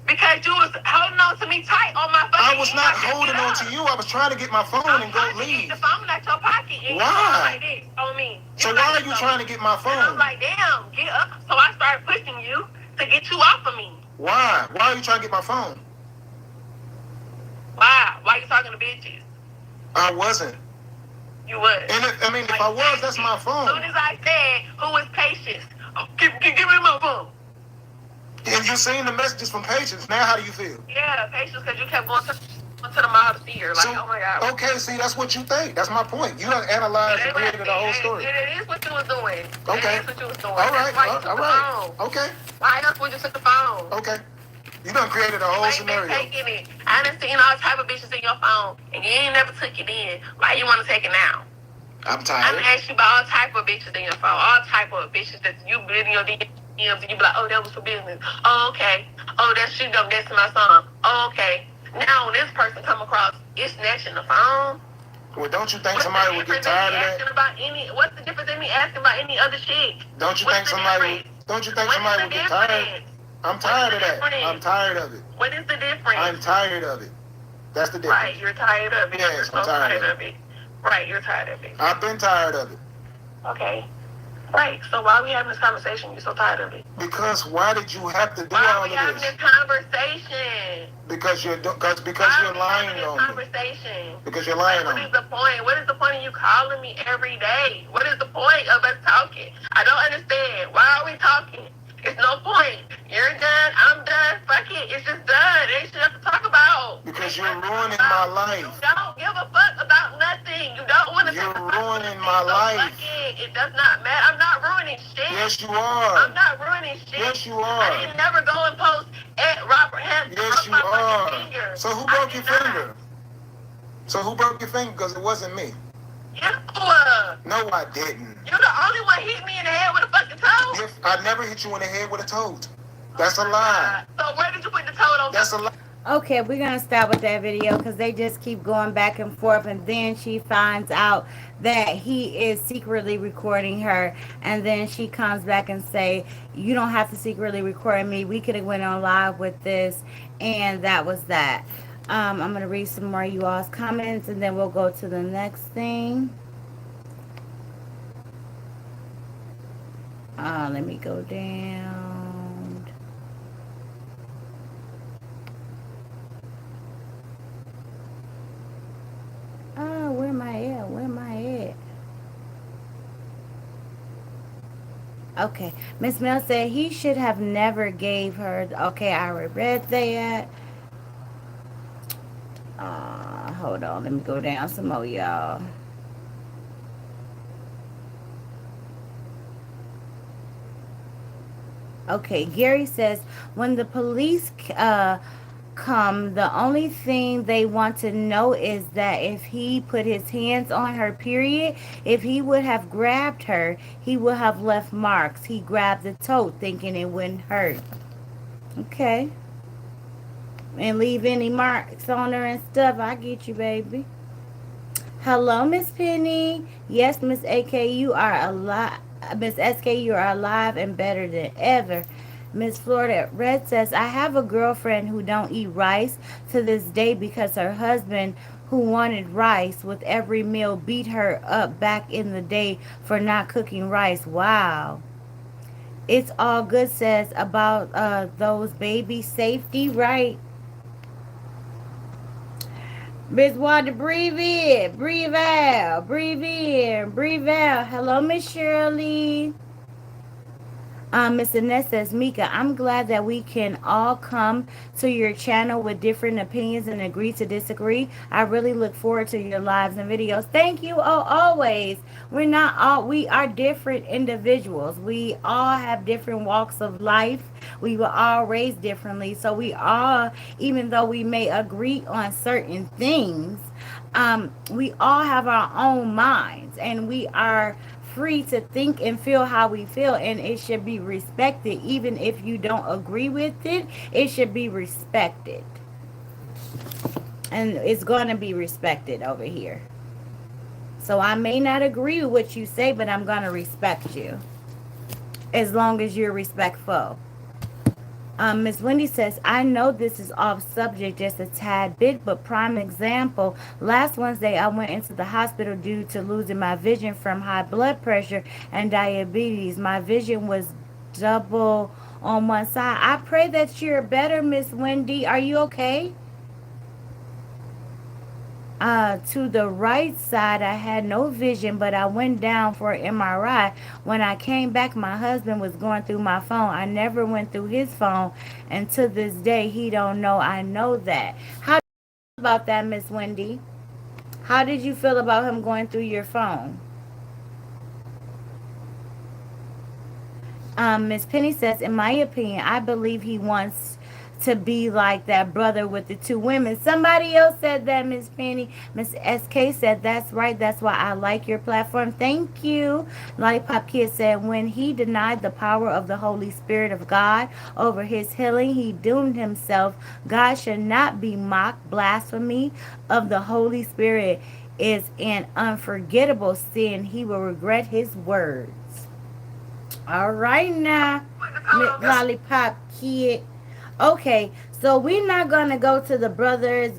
S2: Because you was holding on to me tight on my phone.
S4: I was not holding on to you. I was trying to get my phone and go leave.
S2: The phone out your pocket. And
S4: why?
S2: Like this on me.
S4: So why are you trying to get my phone?
S2: And I'm like, damn, get up. So I started pushing you to get you off of me.
S4: Why? Why are you trying to get my phone?
S2: Why? Why you talking to bitches?
S4: I wasn't.
S2: You was.
S4: And if I was, that's my phone.
S2: As soon as I said, who is Patience? Oh, give me my phone.
S4: And you seen the messages from Patience. Now how do you feel?
S2: Yeah, Patience, because you kept going to the mall to see her. Like, oh my God.
S4: Okay, see, that's what you think. That's my point. You done analyzed and created the whole story.
S2: It is what you was doing.
S4: Okay.
S2: It is what you was doing.
S4: All right.
S2: All right.
S4: Okay.
S2: Why else would you took the phone?
S4: Okay. You done created a whole scenario.
S2: Taking it. I done seen all type of bitches in your phone, and you ain't never took it in. Why you want to take it now?
S4: I'm tired.
S2: I done asked you about all type of bitches in your phone, all type of bitches that you been in your DMs, and you be like, oh, that was for business. Oh, okay. Oh, that shit done this to my son. Oh, okay. Now when this person come across, it's snatching the phone.
S4: Well, don't you think somebody would get tired of that?
S2: What's the difference in me asking about any other shit?
S4: Don't you think somebody would get tired? I'm tired of that. I'm tired of it.
S2: What is the difference?
S4: I'm tired of it. That's the difference.
S2: Right, you're tired of it.
S4: Yes, I'm tired of it.
S2: Right, you're tired of it.
S4: I've been tired of it.
S2: Okay. Right, so why are we having this conversation? You're so tired of it.
S4: Because why did you have to do
S2: why
S4: all of this?
S2: Why are we having this conversation?
S4: Because you're lying on me. Because you're lying on me.
S2: What is the point? What is the point of you calling me every day? What is the point of us talking? I don't understand. Why are we talking? It's no point. You're done. I'm done. Fuck it. It's just done. Ain't shit else to talk about.
S4: Because you're ruining my life.
S2: You don't give a fuck about nothing. You don't want to.
S4: You're ruining my life.
S2: Fuck it. It does not matter. I'm not ruining shit.
S4: Yes, you are.
S2: I'm not ruining shit.
S4: Yes, you are.
S2: I didn't never go and post at Robert Hampton.
S4: Yes, you are. So who broke your finger? So who broke your finger? Because it wasn't me.
S2: You.
S4: No, I didn't.
S2: You're the only one hit me in the head with a fucking toe.
S4: I never hit you in the head with a toad. That's a lie.
S2: So where did you put the toad on?
S4: That's a lie.
S1: Okay, we're going to stop with that video because they just keep going back and forth. And then she finds out that he is secretly recording her. And then she comes back and say, you don't have to secretly record me. We could have went on live with this. And that was that. I'm going to read some more of you all's comments. And then we'll go to the next thing. Let me go down. Where am I at? Where am I at? Okay. Miss Mel said he should have never gave her. Okay, I already read that. Hold on. Let me go down some more, y'all. Okay, Gary says, when the police come, the only thing they want to know is that if he put his hands on her, period, if he would have grabbed her, he would have left marks. He grabbed the tote thinking it wouldn't hurt. Okay. And leave any marks on her and stuff. I get you, baby. Hello, Miss Penny. Yes, Miss AK, you are alive. Miss SK, you are alive and better than ever. Miss Florida Red says, I have a girlfriend who don't eat rice to this day because her husband, who wanted rice with every meal, beat her up back in the day for not cooking rice. Wow. It's all good, says, about those baby safety, right? Miss Wanda, breathe in, breathe out, breathe in, breathe out. Hello, Miss Shirley. Miss Annette says, Mika, I'm glad that we can all come to your channel with different opinions and agree to disagree. I really look forward to your lives and videos. Thank you. Oh, always. We are different individuals. We all have different walks of life. We were all raised differently. So we all, even though we may agree on certain things, we all have our own minds, and we are free to think and feel how we feel, and it should be respected. Even if you don't agree with it, it should be respected, and it's going to be respected over here. So I may not agree with what you say, but I'm going to respect you as long as you're respectful. Miss Wendy says, I know this is off subject just a tad bit, but prime example, last Wednesday I went into the hospital due to losing my vision from high blood pressure and diabetes. My vision was double on one side. I pray that you're better, Miss Wendy. Are you okay? To the right side, I had no vision, but I went down for an MRI. When I came back, my husband was going through my phone. I never went through his phone, and to this day, he don't know I know that. How about that, Miss Wendy? How did you feel about him going through your phone? Miss Penny says, in my opinion, I believe he wants to be like that brother with the two women. Somebody else said that, Miss Penny. Miss SK said, that's right. That's why I like your platform. Thank you. Lollipop Kid said, when he denied the power of the Holy Spirit of God over his healing, he doomed himself. God should not be mocked. Blasphemy of the Holy Spirit is an unforgettable sin. He will regret his words. All right now, Lollipop Kid. Okay, so we're not gonna go to the brothers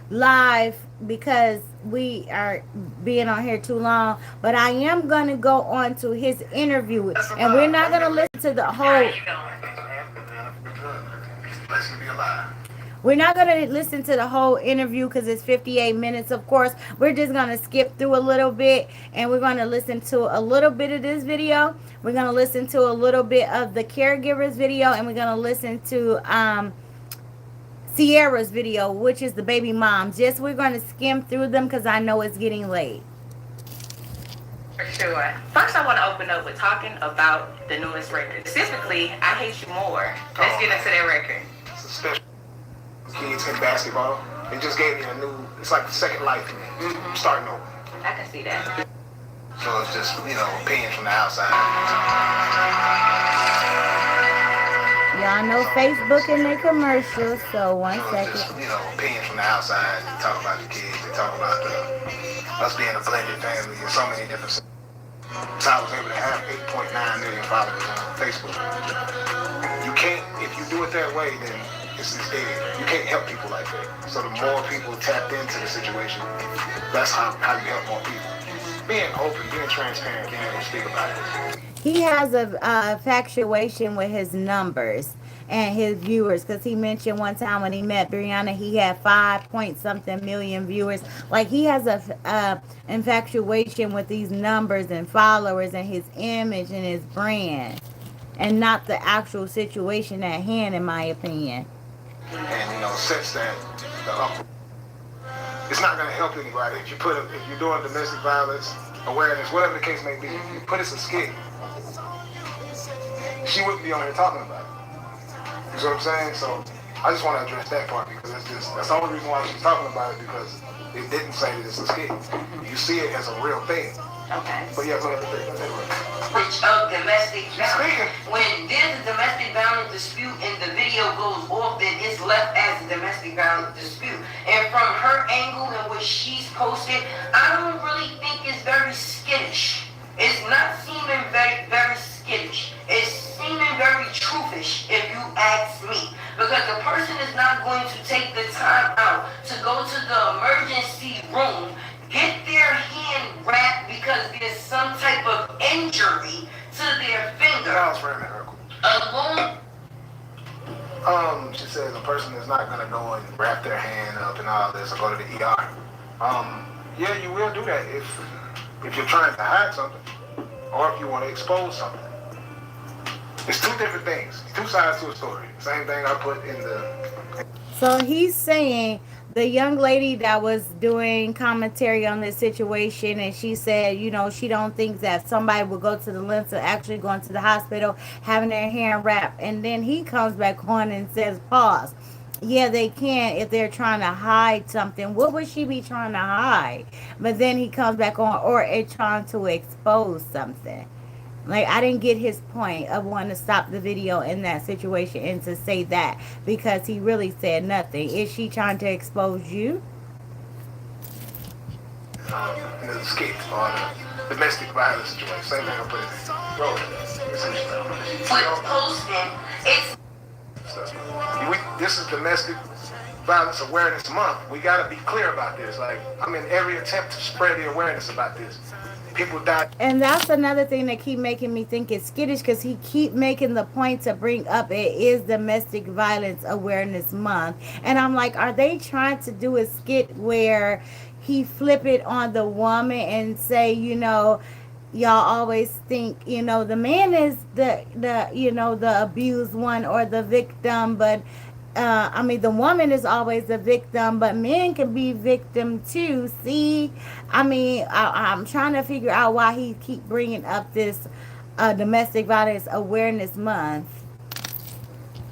S1: live because we are being on here too long. But I am gonna go on to his interview, and we're not gonna listen to the whole. We're not going to listen to the whole interview because it's 58 minutes, of course. We're just going to skip through a little bit, and we're going to listen to a little bit of this video. We're going to listen to a little bit of the caregivers video, and we're going to listen to Sierra's video, which is the baby mom. Just we're going to skim through them because I know it's getting late.
S5: For sure. First, I want to open up with talking about the newest record. Specifically, I Hate You More. Let's get into that record.
S4: It's a special kids in basketball. It just gave me a new, it's like second life for me. Mm-hmm. Starting over.
S5: I can see that.
S4: So it's just, opinions from the outside.
S1: Y'all know Facebook and their commercials, so one second.
S4: Just, opinions from the outside. They talk about the kids. They talk about us being a blended family and so many different things. So I was able to have 8.9 million followers on Facebook. You can't, if you do it that way, then it's dead. You can't help people like that. So the more people tapped into the situation, that's how you help more people. Being open, being transparent, being able to speak about it.
S1: He has a infatuation with his numbers and his viewers, because he mentioned one time when he met Brianna, he had 5 point something million viewers. Like, he has a infatuation with these numbers and followers and his image and his brand, and not the actual situation at hand, in my opinion.
S4: And since that, it's not going to help anybody if you're doing domestic violence awareness, whatever the case may be. If you put us a skit, she wouldn't be on here talking about it. You see what I'm saying? So I just want to address that part, because that's the only reason why she's talking about it, because it didn't say that it's a skit. You see it as a real thing.
S5: Okay.
S4: But yeah, go ahead.
S6: Which of domestic violence. When there's a domestic violence dispute and the video goes off, then it's left as a domestic violence dispute. And from her angle and what she's posted, I don't really think it's very skittish. It's not seeming very, very skittish. It's seeming very truthish, if you ask me. Because the person is not going to take the time out to go to the emergency room, get their hand wrapped because there's some type of injury to their finger. Alone.
S4: She says a person is not going to go and wrap their hand up and all this or go to the ER. Yeah, you will do that if you're trying to hide something or if you want to expose something. It's two different things, two sides to a story. Same thing I put in the.
S1: So he's saying the young lady that was doing commentary on this situation, and she said, you know, she don't think that somebody would go to the lengths of actually going to the hospital, having their hair wrapped, and then he comes back on and says, pause. Yeah, they can if they're trying to hide something. What would she be trying to hide? But then he comes back on, or it trying to expose something. Like, I didn't get his point of wanting to stop the video in that situation and to say that, because he really said nothing. Is she trying to expose you?
S4: In the skit or the domestic violence situation. Same thing I put in there. Roll it.
S6: With posting, it's
S4: This is Domestic Violence Awareness Month. We got to be clear about this. Like, I'm in every attempt to spread the awareness about this. People die.
S1: And that's another thing that keep making me think it's skittish, because he keep making the point to bring up it is Domestic Violence Awareness Month. And I'm like, are they trying to do a skit where he flip it on the woman and say, you know, y'all always think, you know, the man is the you know, the abused one or the victim, but I mean, the woman is always the victim, but men can be victim too. See, I mean, I'm trying to figure out why he keep bringing up this Domestic Violence Awareness Month.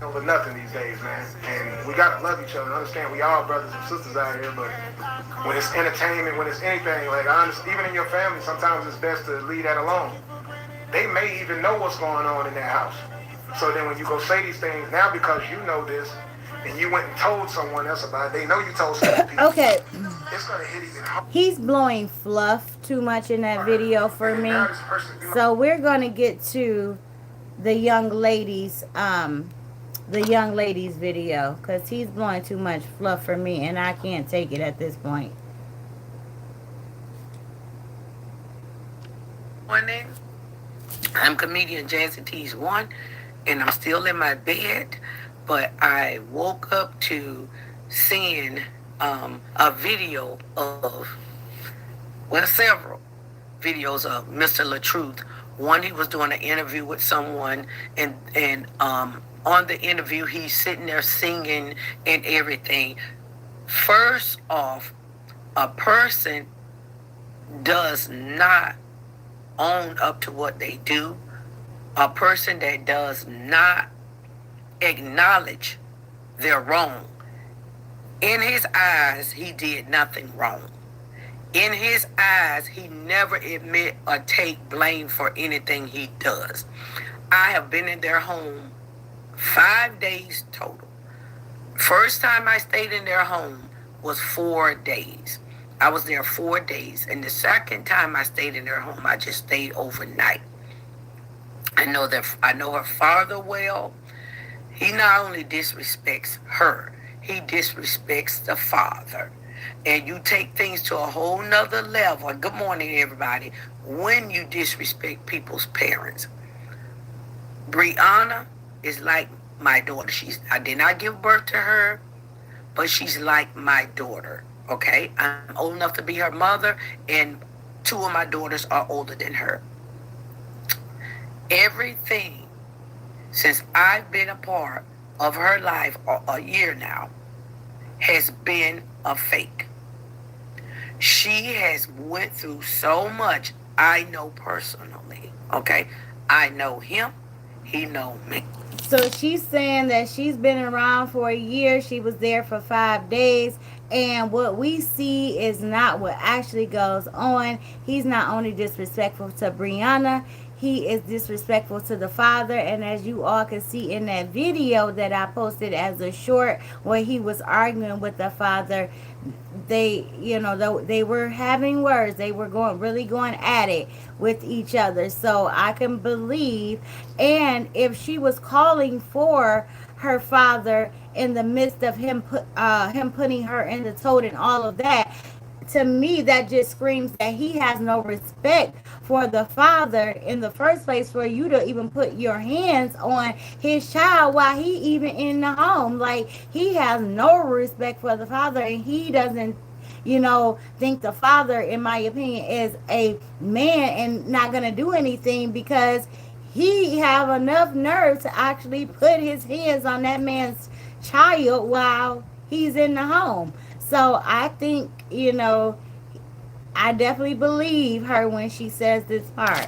S4: Over nothing these days, man. And we gotta love each other and understand we all brothers and sisters out here, but when it's entertainment, when it's anything, like I understand, even in your family, sometimes it's best to leave that alone. They may even know what's going on in their house. So then when you go say these things now, because you know this and you went and told someone else about it, they know you told some people.
S1: Okay,
S4: It's gonna hit even harder.
S1: he's blowing fluff too much in that video for me. So we're gonna get to the young ladies video, because he's blowing too much fluff for me, and I can't take it at this point.
S7: Morning. I'm comedian Jazzy T's one, and I'm still in my bed, but I woke up to seeing a video of, well, several videos of Mr. LaTruth. One, he was doing an interview with someone, and on the interview, he's sitting there singing and everything. First off, a person does not own up to what they do. A person that does not acknowledge they're wrong. In his eyes, he did nothing wrong. In his eyes, he never admit or take blame for anything he does. I have been in their home 5 days total. First time I stayed in their home was 4 days. I was there 4 days. And the second time I stayed in their home, I just stayed overnight. I know her father well. He not only disrespects her, he disrespects the father. And you take things to a whole nother level. Good morning, everybody. When you disrespect people's parents. Brianna is like my daughter. I did not give birth to her, but she's like my daughter. Okay? I'm old enough to be her mother, and 2 of my daughters are older than her. Everything since I've been a part of her life, a year now, has been a fake. She has went through so much. I know personally. Okay? I know him. He know me.
S1: So she's saying that she's been around for a year. She was there for 5 days. And what we see is not what actually goes on. He's not only disrespectful to Brianna, he is disrespectful to the father. And as you all can see in that video that I posted as a short, where he was arguing with the father, they, you know, they were having words. They were really going at it with each other. So I can believe. And if she was calling for her father in the midst of him putting her in the tote and all of that, to me that just screams that he has no respect for the father in the first place, for you to even put your hands on his child while he even in the home. Like, he has no respect for the father, and he doesn't, you know, think the father, in my opinion, is a man and not gonna do anything, because he have enough nerve to actually put his hands on that man's child while he's in the home. So I think, I definitely believe her when she says this part.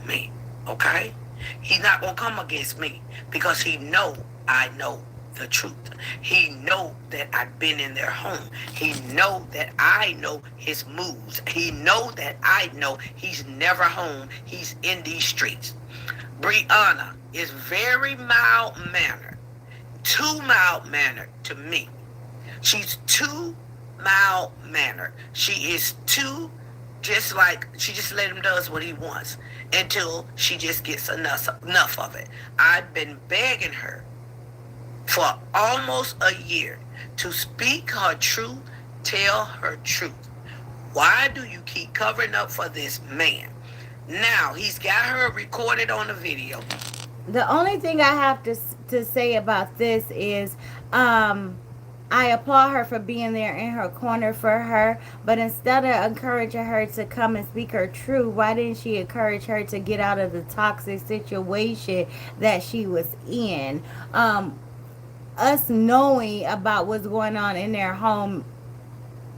S7: Me, okay? He's not gonna come against me because he know I know the truth. He know that I've been in their home. He know that I know his moves. He know that I know he's never home. He's in these streets. Brianna is very mild mannered, too mild mannered to me. She's too mild mannered. She is too she just let him does what he wants until she just gets enough of it. I've been begging her for almost a year to speak her truth, tell her truth. Why do you keep covering up for this man? Now he's got her recorded on the video.
S1: The only thing I have to say about this is, I applaud her for being there in her corner for her, but instead of encouraging her to come and speak her truth, why didn't she encourage her to get out of the toxic situation that she was in? Us knowing about what's going on in their home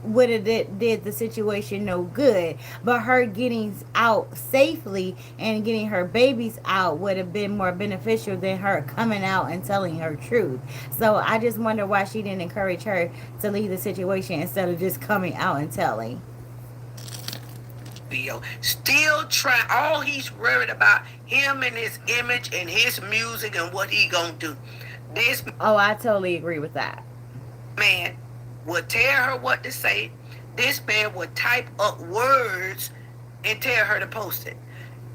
S1: would have did the situation no good, but her getting out safely and getting her babies out would have been more beneficial than her coming out and telling her truth. So I just wonder why she didn't encourage her to leave the situation instead of just coming out and telling.
S7: Still trying. All he's worried about him and his image and his music and what he gonna do. This
S1: I totally agree with that.
S7: man would tell her what to say. This man would type up words and tell her to post it.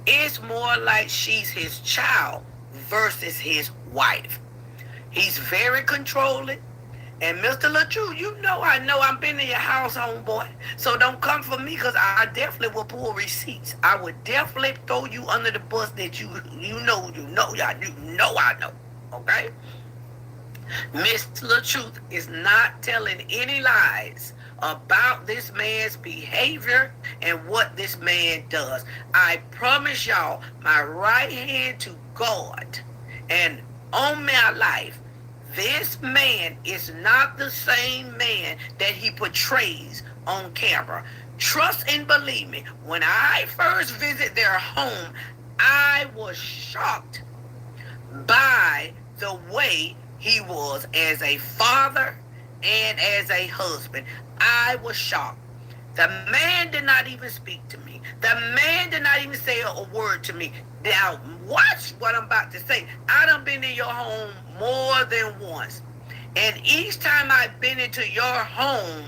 S7: It's more like she's his child versus his wife. He's very controlling. And Mr. LaTruth's, I know I've been in your house, homeboy. So don't come for me because I definitely will pull receipts. I would definitely throw you under the bus that you know I know. Okay? Miss LaTruth is not telling any lies about this man's behavior and what this man does. I promise y'all, my right hand to God and on my life, this man is not the same man that he portrays on camera. Trust and believe me, when I first visit their home, I was shocked by the way he was as a father and as a husband. I was shocked. The man did not even speak to me. The man did not even say a word to me. Now, watch what I'm about to say. I done been in your home more than once. And each time I've been into your home,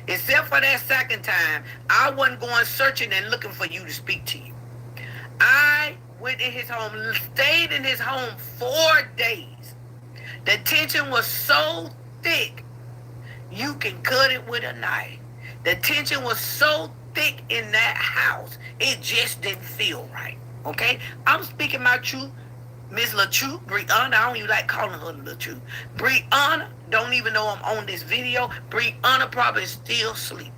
S7: except for that second time, I wasn't going searching and looking for you to speak to you. I went in his home, stayed in his home 4 days. The tension was so thick, you can cut it with a knife. The tension was so thick in that house, it just didn't feel right. Okay? I'm speaking my truth. Miss LaTruth, Brianna, I don't even like calling her LaTruth. Brianna don't even know I'm on this video. Brianna probably still asleep.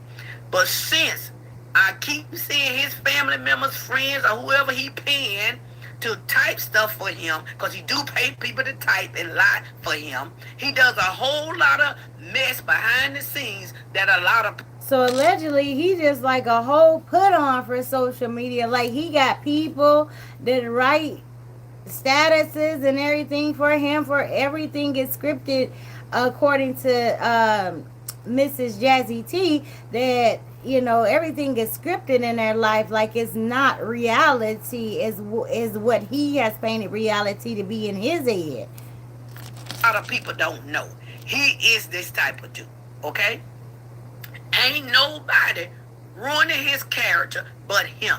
S7: But since I keep seeing his family members, friends, or whoever he paying to type stuff for him, because he do pay people to type and lie for him, he does a whole lot of mess behind the scenes that a lot of...
S1: So allegedly, he just like a whole put on for social media. Like he got people that write statuses and everything for him. For everything is scripted, according to Mrs. Jazzy T. That everything is scripted in their life. Like it's not reality. Is what he has painted reality to be in his head.
S7: A lot of people don't know he is this type of dude. Okay. Ain't nobody ruining his character but him.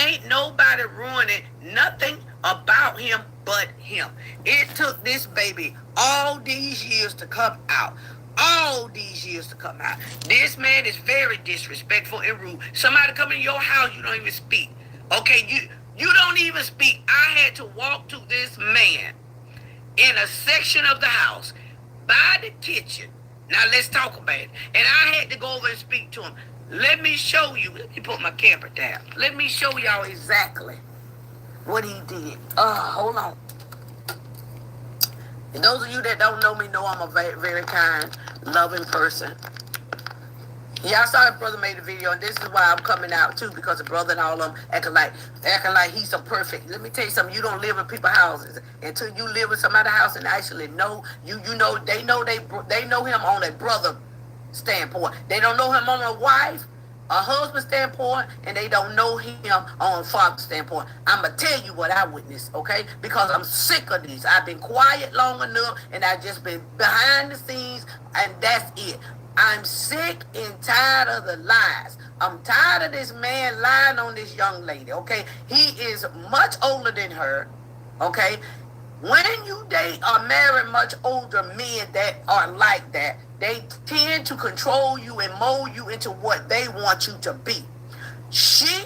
S7: Ain't nobody ruining nothing about him but him. It took this baby all these years to come out. All these years to come out. This man is very disrespectful and rude. Somebody come in your house, you don't even speak. Okay, you don't even speak. I had to walk to this man in a section of the house by the kitchen. Now let's talk about it. And I had to go over and speak to him. Let me show you. Let me put my camera down. Let me show y'all exactly what he did. Hold on. And those of you that don't know me know I'm a very, very kind, loving person. Yeah, I saw that brother made a video, and this is why I'm coming out too, because the brother and all of them acting like he's so perfect. Let me tell you something. You don't live in people's houses until you live in somebody's house and actually know they know him on a brother standpoint. They don't know him on a wife, a husband standpoint, and they don't know him on a father standpoint. I'm gonna tell you what I witnessed, okay? Because I'm sick of these. I've been quiet long enough, and I've just been behind the scenes, and that's it. I'm sick and tired of the lies. I'm tired of this man lying on this young lady, okay? He is much older than her, okay? When you date or marry much older men that are like that, they tend to control you and mold you into what they want you to be. She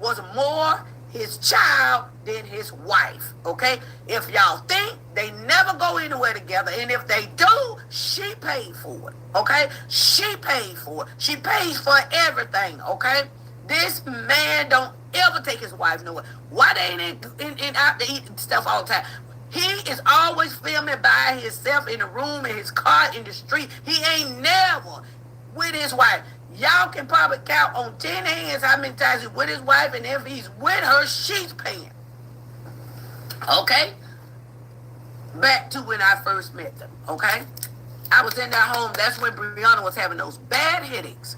S7: was more his child than his wife, okay? If y'all think they never go anywhere together, and if they do, she paid for it, okay? She paid for it. She pays for everything, okay? This man don't ever take his wife nowhere. Why they ain't in out to eat stuff all the time? He is always filming by himself in the room, in his car, in the street. He ain't never with his wife. Y'all can probably count on 10 hands how many times he's with his wife, and if he's with her, she's paying. Okay? Back to when I first met them, okay? I was in their home. That's when Brianna was having those bad headaches.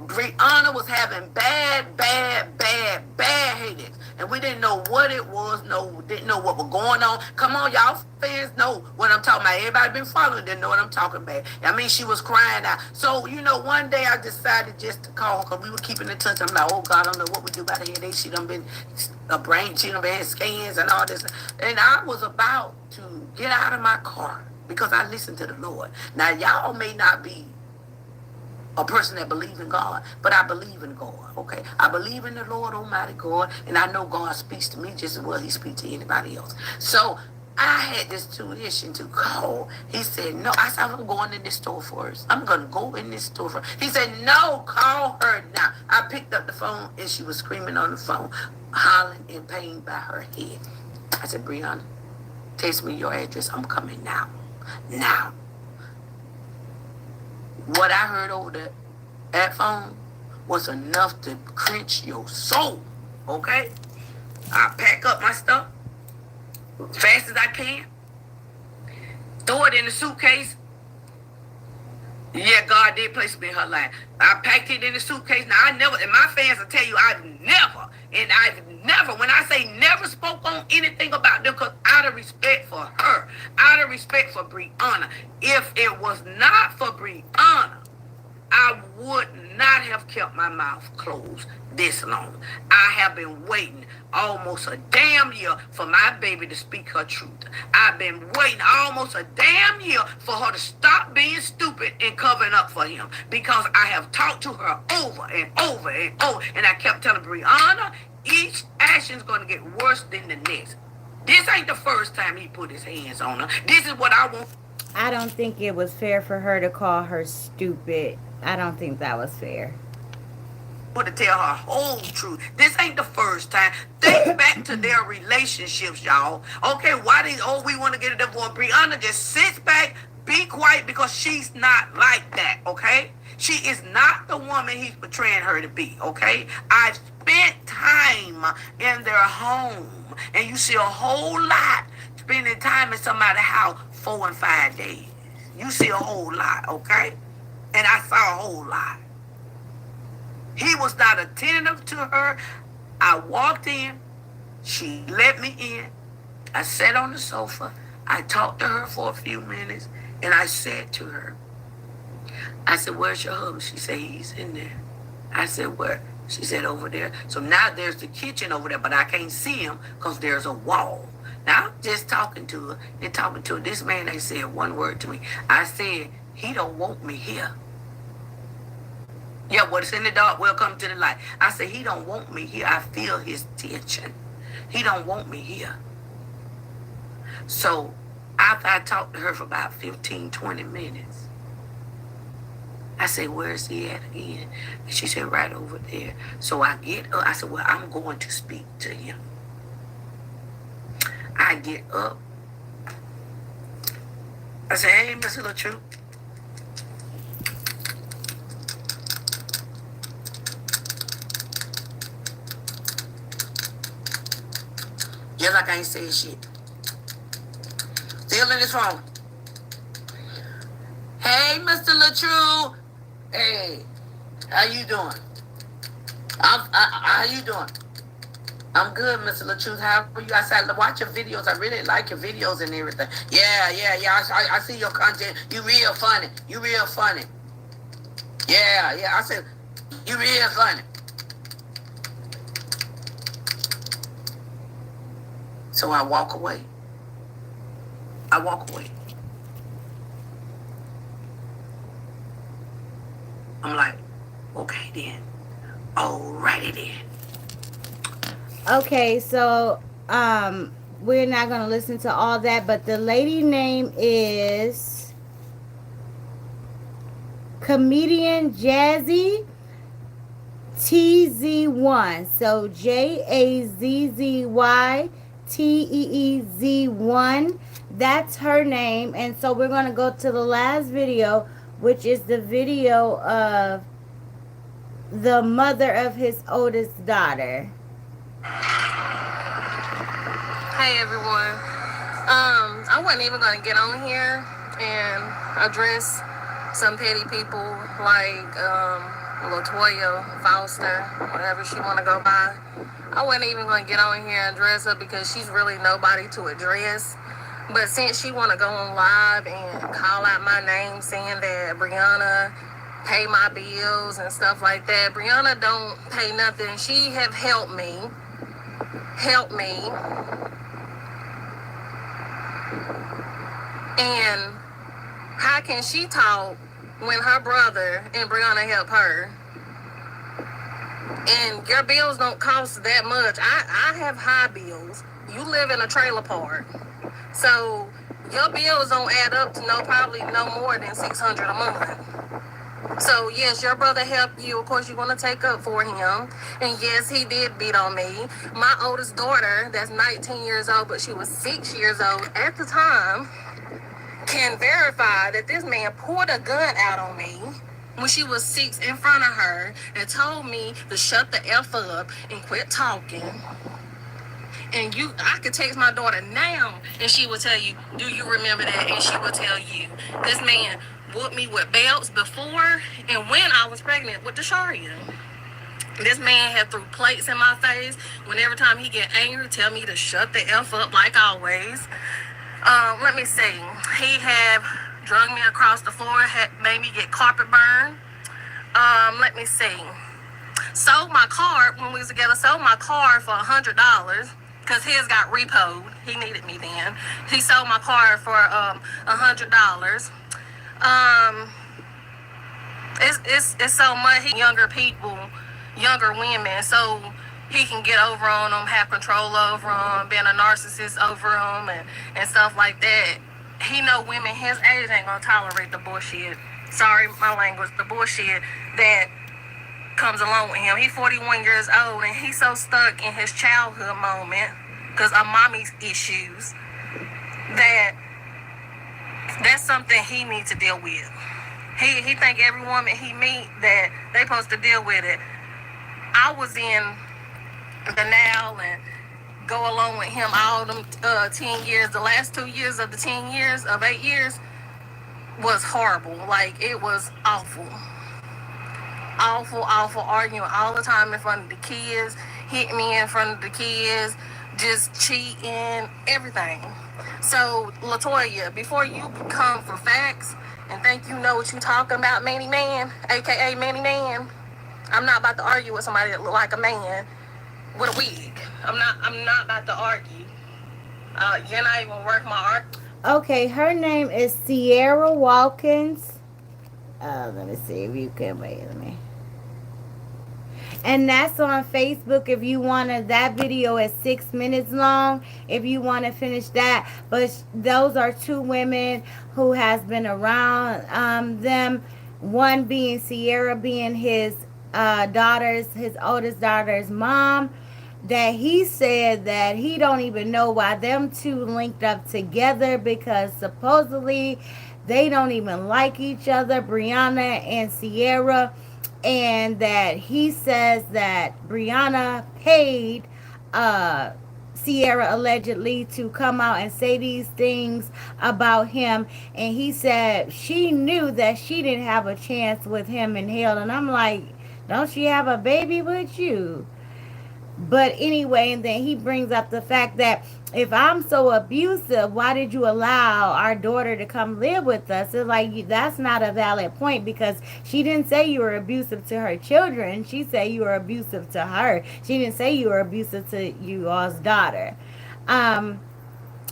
S7: Brianna was having bad headaches. And we didn't know what it was. No, didn't know what was going on. Come on, y'all fans know what I'm talking about. Everybody been following, didn't know what I'm talking about. I mean, she was crying out. So, one day I decided just to call her because we were keeping in touch. I'm like, oh, God, I don't know what we do about the headache. She done been she done been scans and all this. And I was about to get out of my car because I listened to the Lord. Now, y'all may not be a person that believes in God, but I believe in God, okay? I believe in the Lord Almighty God, and I know God speaks to me just as well as he speaks to anybody else. So I had this tuition to call. He said, no. I said, I'm going in this store first. I'm going to go in this store first. He said, no, call her now. I picked up the phone, and she was screaming on the phone, hollering in pain by her head. I said, Brianna, text me your address. I'm coming now. Now. What I heard over that phone was enough to quench your soul, okay? I pack up my stuff as fast as I can, throw it in the suitcase. Yeah, God did place me in her life. I packed it in the suitcase. Now, I never, and my fans will tell you, I've never, when I say never spoke on anything about them, because out of respect for her, out of respect for Brianna, if it was not for Brianna, I would not have kept my mouth closed this long. I have been waiting almost a damn year for my baby to speak her truth. I've been waiting almost a damn year for her to stop being stupid and covering up for him, because I have talked to her over and over and over, and I kept telling Brianna, each action's going to get worse than the next. This ain't the first time he put his hands on her. This is what I want.
S1: I don't think it was fair for her to call her stupid. I don't think that was fair.
S7: To tell her whole truth. This ain't the first time. Think back to their relationships, y'all. Okay, we want to get a divorce. Brianna just sits back, be quiet, because she's not like that, okay? She is not the woman he's portraying her to be, okay? I've spent time in their home, and you see a whole lot spending time in somebody's house 4 and 5 days. You see a whole lot, okay? And I saw a whole lot. He was not attentive to her. I walked in. She let me in. I sat on the sofa. I talked to her for a few minutes. And I said to her, I said, where's your husband? She said, he's in there. I said, where? She said, over there. So now there's the kitchen over there, but I can't see him because there's a wall. Now I'm just talking to her and talking to her. This man ain't said one word to me. I said, he don't want me here. Yeah, what's in the dark will come to the light. I said, he don't want me here. I feel his tension. He don't want me here. So after I talked to her for about 15, 20 minutes, I said, where's he at again? And she said, right over there. So I get up. I said, well, I'm going to speak to him. I get up. I say, hey, Mr. LaTruth. Just like I ain't saying shit. Still in his phone. Hey, Mr. LaTruth. Hey, how you doing? How you doing? I'm good, Mr. LaTruth. How are you? I said, watch your videos. I really like your videos and everything. Yeah. I see your content. You real funny. You real funny. Yeah. I said, you real funny. So I walk away. I'm like, okay then. Alrighty then.
S1: Okay, so we're not gonna listen to all that, but the lady name is comedian Jazzy TZ1. So JAZZYTEEZ1. That's her name. And so we're gonna go to the last video, which is the video of the mother of his oldest daughter.
S2: Hey everyone. I wasn't even gonna get on here and address some petty people like LaToya, Foster, whatever she wanna go by. I wasn't even gonna get on here and address her because she's really nobody to address. But since she wanna go on live and call out my name saying that Brianna pay my bills and stuff like that, Brianna don't pay nothing. She have helped me. And how can she talk when her brother and Brianna help her? And your bills don't cost that much. I have high bills. You live in a trailer park. So your bills don't add up to probably no more than $600 a month. So yes, your brother helped you. Of course, you want to take up for him. And yes, he did beat on me. My oldest daughter, that's 19 years old, but she was 6 years old at the time, can verify that this man pulled a gun out on me when she was 6 in front of her and told me to shut the F up and quit talking. And I could text my daughter now and she will tell you, do you remember that? And she will tell you, this man whooped me with belts before and when I was pregnant with Desharia. This man had threw plates in my face. Whenever time he get angry, tell me to shut the F up like always. Let me see. He have drug me across the floor, had made me get carpet burn. Let me see. Sold my car when we was together. Sold my car for $100 because his got repoed. He needed me then. He sold my car for $100. It's so much. Younger people, younger women, so he can get over on them, have control over them, being a narcissist over them, and stuff like that. He know women his age ain't gonna tolerate the bullshit. Sorry, my language. The bullshit that comes along with him. He's 41 years old, and he's so stuck in his childhood moment because of mommy's issues that that's something he needs to deal with. He think every woman he meet that they supposed to deal with it. I was in denial and go along with him all them 10 years. The last 2 years of the 10 years, of 8 years, was horrible. Like, it was awful. Awful arguing all the time in front of the kids, hit me in front of the kids, just cheating, everything. So, LaToya, before you come for facts and think you know what you talking about, Manny Man, aka Manny Man, I'm not about to argue with somebody that look like a man with a wig. I'm not about to argue. You're not even worth my art.
S1: Okay, her name is Sierra Watkins. Let me see if you can wait. Let me. And that's on Facebook if you wanted. That video is 6 minutes long if you want to finish that. But those are two women who has been around them. One being Sierra, being his his oldest daughter's mom, that he said that he don't even know why them two linked up together because supposedly they don't even like each other, Brianna and Sierra, and that he says that Brianna paid uh Sierra allegedly to come out and say these things about him, and he said she knew that she didn't have a chance with him in hell. And I'm like, don't she have a baby with you? But anyway, and then he brings up the fact that if I'm so abusive, why did you allow our daughter to come live with us? It's like that's not a valid point because she didn't say you were abusive to her children. She said you were abusive to her. She didn't say you were abusive to you all's daughter. Um,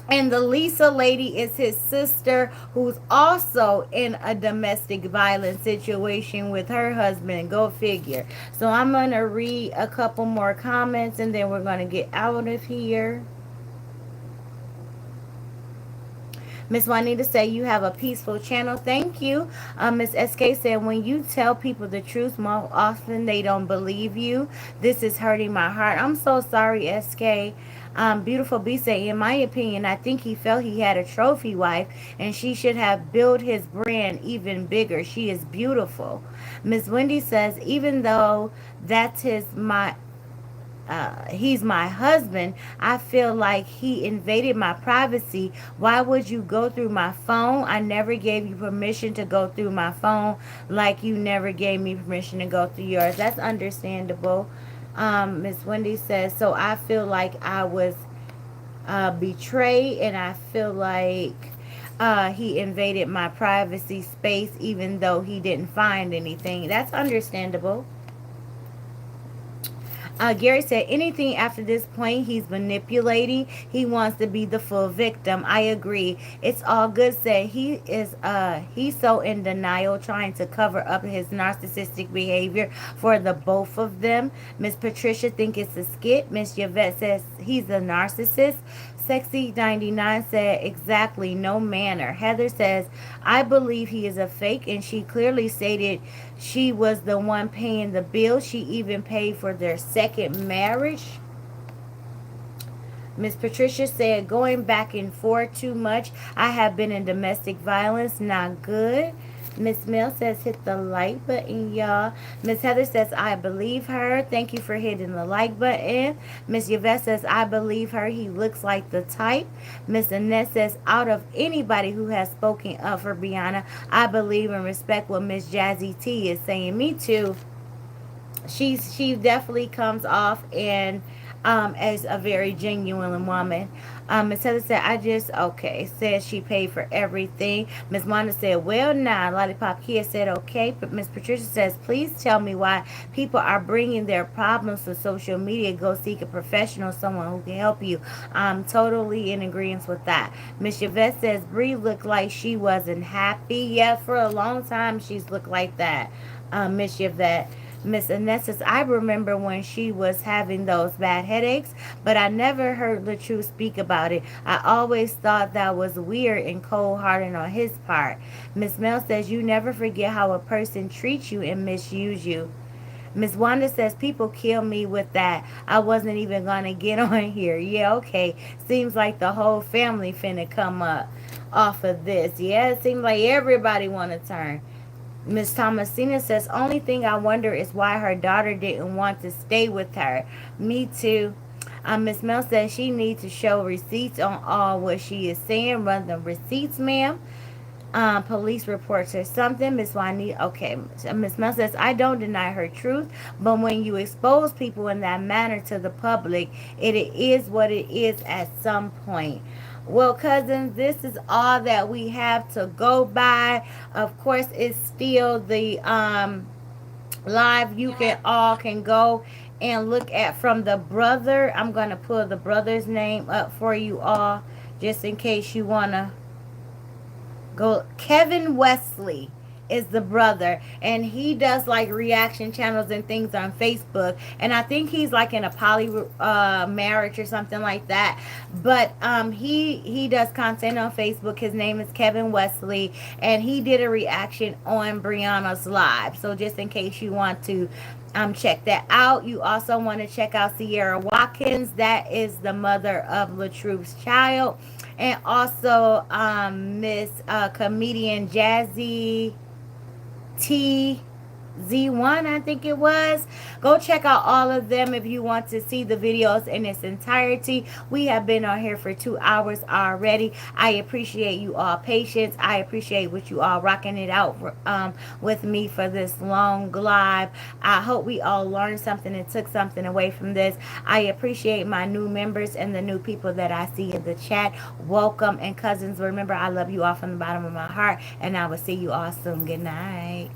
S1: and the Lisa lady is his sister, who's also in a domestic violence situation with her husband. Go figure. So I'm going to read a couple more comments and then we're going to get out of here. Miss Juanita said, you have a peaceful channel. Thank you. Miss SK said, when you tell people the truth, more often they don't believe you. This is hurting my heart. I'm so sorry, SK. Beautiful B said, in my opinion, I think he felt he had a trophy wife and she should have built his brand even bigger. She is beautiful. Miss Wendy says, even though that's he's my husband, I feel like he invaded my privacy. Why would you go through my phone? I never gave you permission to go through my phone, like you never gave me permission to go through yours. That's understandable. Miss Wendy says, so I feel like I was betrayed, and I feel like he invaded my privacy space even though he didn't find anything. That's understandable. Gary said, anything after this point, he's manipulating. He wants to be the full victim. I agree. It's all good. Said he's so in denial, trying to cover up his narcissistic behavior for the both of them. Miss Patricia think it's a skit. Miss Yvette says he's a narcissist. Sexy 99 said, exactly, no manner. Heather says, I believe he is a fake, and she clearly stated she was the one paying the bill. She even paid for their second marriage. Miss Patricia said, going back and forth too much. I have been in domestic violence, not good. Miss Mill says, hit the like button, y'all. Miss Heather says, I believe her. Thank you for hitting the like button. Miss Yvette says, I believe her. He looks like the type. Miss Annette says, out of anybody who has spoken up for Brianna, I believe and respect what Miss Jazzy T is saying. Me too. She definitely comes off and as a very genuine woman. Miss Heather said, I just, okay, said she paid for everything. Miss Wanda said, well, nah. Lollipop Kid said, okay. But Miss Patricia says, please tell me why people are bringing their problems to social media. Go seek a professional, someone who can help you. I'm totally in agreement with that. Miss Yvette says, Bree looked like she wasn't happy. Yeah, for a long time she's looked like that. Miss Yvette. Miss Annette says, I remember when she was having those bad headaches, but I never heard LaTruth speak about it. I always thought that was weird and cold-hearted on his part. Miss Mel says, you never forget how a person treats you and misuse you. Miss Wanda says, people kill me with that. I wasn't even going to get on here. Yeah, okay. Seems like the whole family finna come up off of this. Yeah, it seems like everybody want to turn. Miss Thomasina says, only thing I wonder is why her daughter didn't want to stay with her. Me too. Miss Mel says she needs to show receipts on all what she is saying. Run the receipts, ma'am. Police reports or something. Miss Juanita, okay. Miss Mel says, I don't deny her truth, but when you expose people in that manner to the public, it is what it is at some point. Well, cousins, this is all that we have to go by. Of course, it's still the live. You can all can go and look at from the brother. I'm going to pull the brother's name up for you all just in case you want to go. Kevin Wesley is the brother, and he does like reaction channels and things on Facebook, and I think he's like in a poly marriage or something like that. But he does content on Facebook. His name is Kevin Wesley, and he did a reaction on Brianna's live. So just in case you want to check that out. You also want to check out Sierra Watkins. That is the mother of LaTruth's child. And also Miss comedian Jazzy T Z1, I think it was. Go check out all of them if you want to see the videos in its entirety. We have been on here for 2 hours already. I appreciate you all patience. I appreciate what you all rocking it out with me for this long live. I hope we all learned something and took something away from this. I appreciate my new members and the new people that I see in the chat. Welcome, and cousins, remember I love you all from the bottom of my heart, and I will see you all soon. Good night.